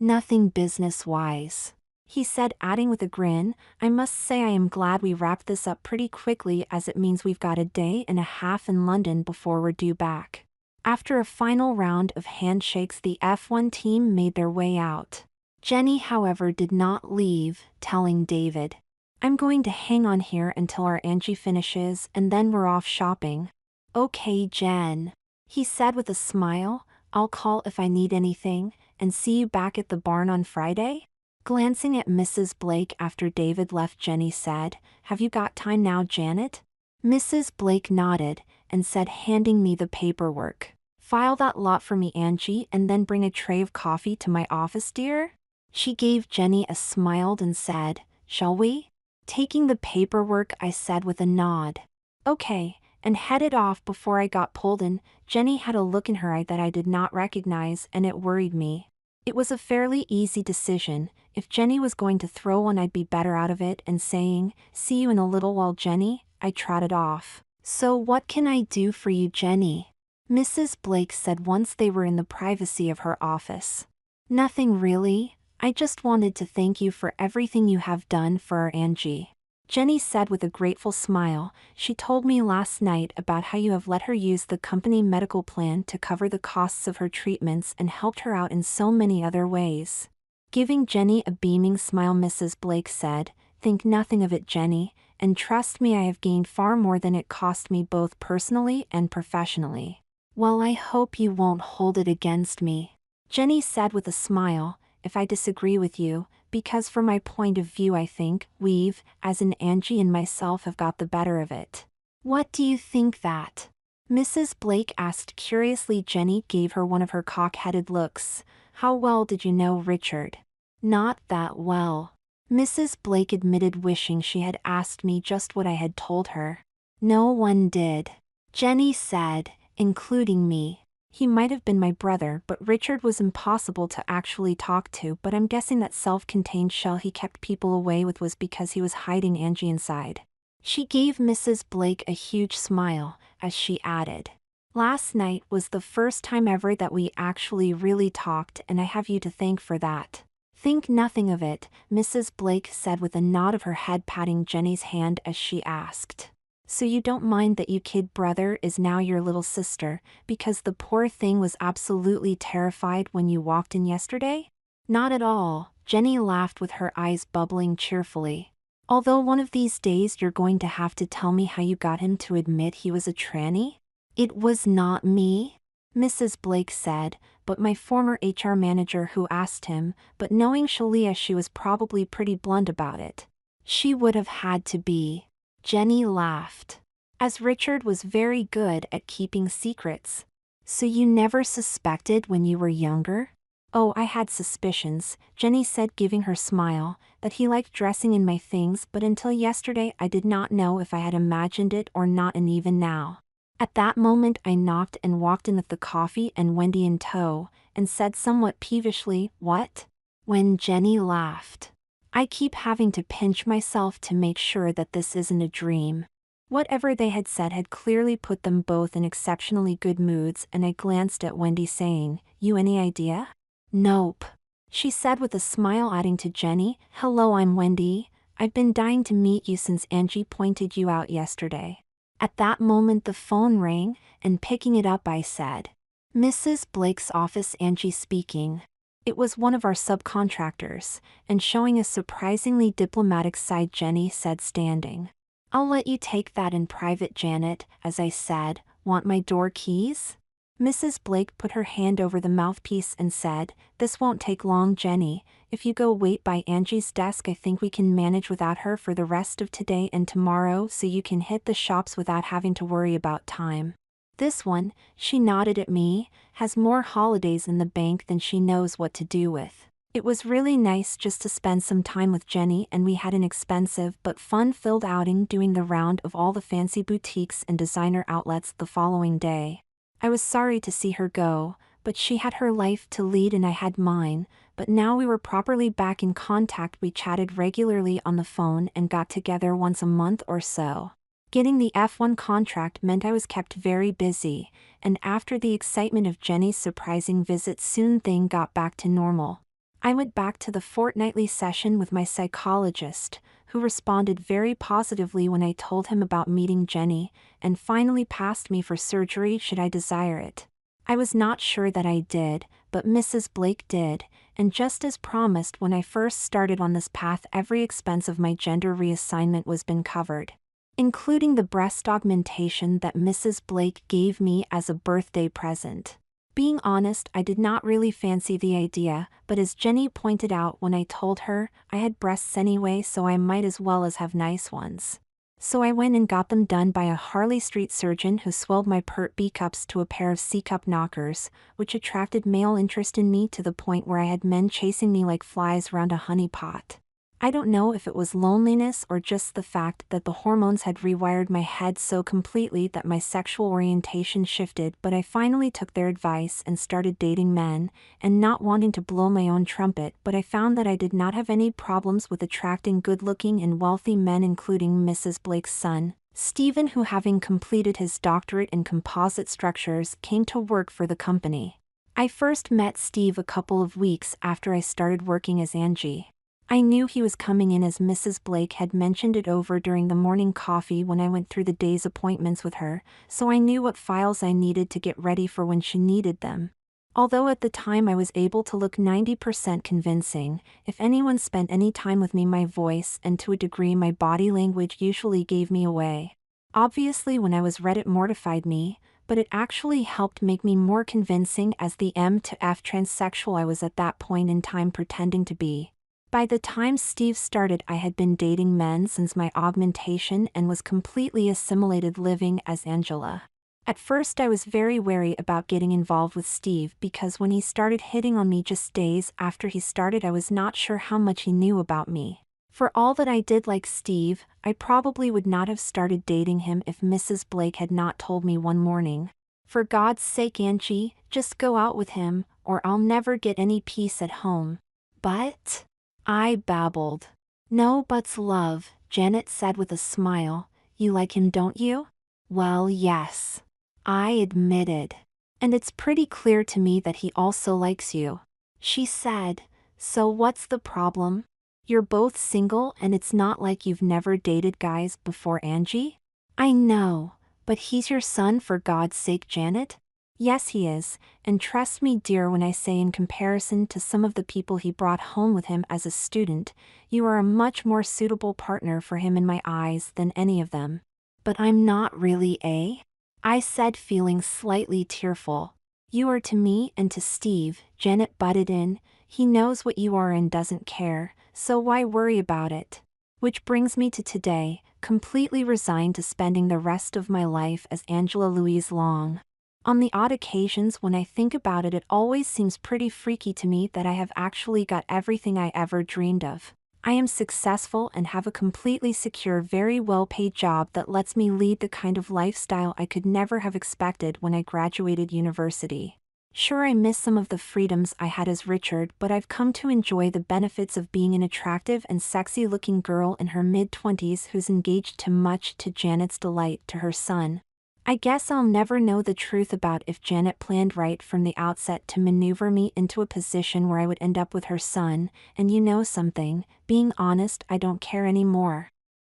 "Nothing business-wise," he said, adding with a grin, "I must say I am glad we wrapped this up pretty quickly, as it means we've got a day and a half in London before we're due back." After a final round of handshakes, the F1 team made their way out. Jenny, however, did not leave, telling David, "I'm going to hang on here until our Angie finishes and then we're off shopping." "Okay, Jen," he said with a smile, "I'll call if I need anything, and see you back at the barn on Friday." Glancing at Mrs. Blake after David left, Jenny said, "Have you got time now, Janet?" Mrs. Blake nodded and said, handing me the paperwork, "File that lot for me, Angie, and then bring a tray of coffee to my office, dear." She gave Jenny a smile and said, "Shall we?" Taking the paperwork, I said with a nod, "Okay," and headed off. Before I got pulled in, Jenny had a look in her eye that I did not recognize, and it worried me. It was a fairly easy decision. If Jenny was going to throw one, I'd be better out of it, and saying, "See you in a little while, Jenny," I trotted off. "So what can I do for you, Jenny?" Mrs. Blake said once they were in the privacy of her office. "Nothing really. I just wanted to thank you for everything you have done for our Angie," Jenny said with a grateful smile. "She told me last night about how you have let her use the company medical plan to cover the costs of her treatments and helped her out in so many other ways." Giving Jenny a beaming smile, Mrs. Blake said, "Think nothing of it, Jenny, and trust me, I have gained far more than it cost me, both personally and professionally." "Well, I hope you won't hold it against me," Jenny said with a smile, "if I disagree with you, because from my point of view I think we've, as in Angie and myself, have got the better of it." "What do you think that?" Mrs. Blake asked curiously. Jenny gave her one of her cock-headed looks. "How well did you know Richard?" "Not that well," Mrs. Blake admitted, wishing she had asked me just what I had told her. "No one did," Jenny said, "including me. He might have been my brother, but Richard was impossible to actually talk to, but I'm guessing that self-contained shell he kept people away with was because he was hiding Angie inside." She gave Mrs. Blake a huge smile as she added, "Last night was the first time ever that we actually really talked, and I have you to thank for that." "Think nothing of it," Mrs. Blake said with a nod of her head, patting Jenny's hand as she asked, "So you don't mind that your kid brother is now your little sister, because the poor thing was absolutely terrified when you walked in yesterday?" "Not at all," Jenny laughed with her eyes bubbling cheerfully. "Although one of these days you're going to have to tell me how you got him to admit he was a tranny." "It was not me," Mrs. Blake said, "but my former HR manager who asked him, but knowing Shalia, she was probably pretty blunt about it." "She would have had to be," Jenny laughed, "as Richard was very good at keeping secrets." "So you never suspected when you were younger?" "Oh, I had suspicions," Jenny said, giving her smile, "that he liked dressing in my things, but until yesterday I did not know if I had imagined it or not, and even now." At that moment I knocked and walked in with the coffee and Wendy in tow, and said somewhat peevishly, "What?" When Jenny laughed, I keep having to pinch myself to make sure that this isn't a dream. Whatever they had said had clearly put them both in exceptionally good moods, and I glanced at Wendy saying, "You any idea?" "Nope," she said with a smile, adding to Jenny, "Hello, I'm Wendy. I've been dying to meet you since Angie pointed you out yesterday." At that moment the phone rang, and picking it up I said, "Mrs. Blake's office, Angie speaking." It was one of our subcontractors, and showing a surprisingly diplomatic side Jenny said, standing. "I'll let you take that in private, Janet," as I said, "Want my door keys?" Mrs. Blake put her hand over the mouthpiece and said, "This won't take long, Jenny. If you go wait by Angie's desk, I think we can manage without her for the rest of today and tomorrow, so you can hit the shops without having to worry about time. This one," she nodded at me, "has more holidays in the bank than she knows what to do with." It was really nice just to spend some time with Jenny, and we had an expensive but fun-filled outing doing the round of all the fancy boutiques and designer outlets the following day. I was sorry to see her go, but she had her life to lead and I had mine, but now we were properly back in contact. We chatted regularly on the phone and got together once a month or so. Getting the F1 contract meant I was kept very busy, and after the excitement of Jenny's surprising visit, soon things got back to normal. I went back to the fortnightly session with my psychologist, who responded very positively when I told him about meeting Jenny, and finally passed me for surgery should I desire it. I was not sure that I did, but Mrs. Blake did, and just as promised, when I first started on this path, every expense of my gender reassignment was been covered, including the breast augmentation that Mrs. Blake gave me as a birthday present. Being honest, I did not really fancy the idea, but as Jenny pointed out when I told her, I had breasts anyway, so I might as well as have nice ones. So I went and got them done by a Harley Street surgeon who swelled my pert B cups to a pair of C cup knockers, which attracted male interest in me to the point where I had men chasing me like flies round a honey pot. I don't know if it was loneliness or just the fact that the hormones had rewired my head so completely that my sexual orientation shifted, but I finally took their advice and started dating men, and not wanting to blow my own trumpet, but I found that I did not have any problems with attracting good-looking and wealthy men, including Mrs. Blake's son, Stephen, who, having completed his doctorate in composite structures, came to work for the company. I first met Steve a couple of weeks after I started working as Angie. I knew he was coming in as Mrs. Blake had mentioned it over during the morning coffee when I went through the day's appointments with her, so I knew what files I needed to get ready for when she needed them. Although at the time I was able to look 90% convincing, if anyone spent any time with me, my voice and to a degree my body language usually gave me away. Obviously when I was read it mortified me, but it actually helped make me more convincing as the M to F transsexual I was at that point in time pretending to be. By the time Steve started, I had been dating men since my augmentation and was completely assimilated living as Angela. At first I was very wary about getting involved with Steve because when he started hitting on me just days after he started, I was not sure how much he knew about me. For all that I did like Steve, I probably would not have started dating him if Mrs. Blake had not told me one morning, "For God's sake, Angie, just go out with him, or I'll never get any peace at home." "But?" I babbled. "No buts, love," Janet said with a smile. "You like him, don't you?" "Well, yes," I admitted. "And it's pretty clear to me that he also likes you," she said. "So what's the problem? You're both single and it's not like you've never dated guys before, Angie." "I know, but he's your son, for God's sake, Janet." "Yes, he is, and trust me, dear, when I say in comparison to some of the people he brought home with him as a student, you are a much more suitable partner for him in my eyes than any of them." "But I'm not really, eh?" I said, feeling slightly tearful. "You are to me and to Steve," Janet butted in. "He knows what you are and doesn't care, so why worry about it?" Which brings me to today, completely resigned to spending the rest of my life as Angela Louise Long. On the odd occasions when I think about it, it always seems pretty freaky to me that I have actually got everything I ever dreamed of. I am successful and have a completely secure, very well-paid job that lets me lead the kind of lifestyle I could never have expected when I graduated university. Sure, I miss some of the freedoms I had as Richard, but I've come to enjoy the benefits of being an attractive and sexy-looking girl in her mid-20s who's engaged much to Janet's delight to her son. I guess I'll never know the truth about if Janet planned right from the outset to maneuver me into a position where I would end up with her son, and you know something, being honest, I don't care anymore.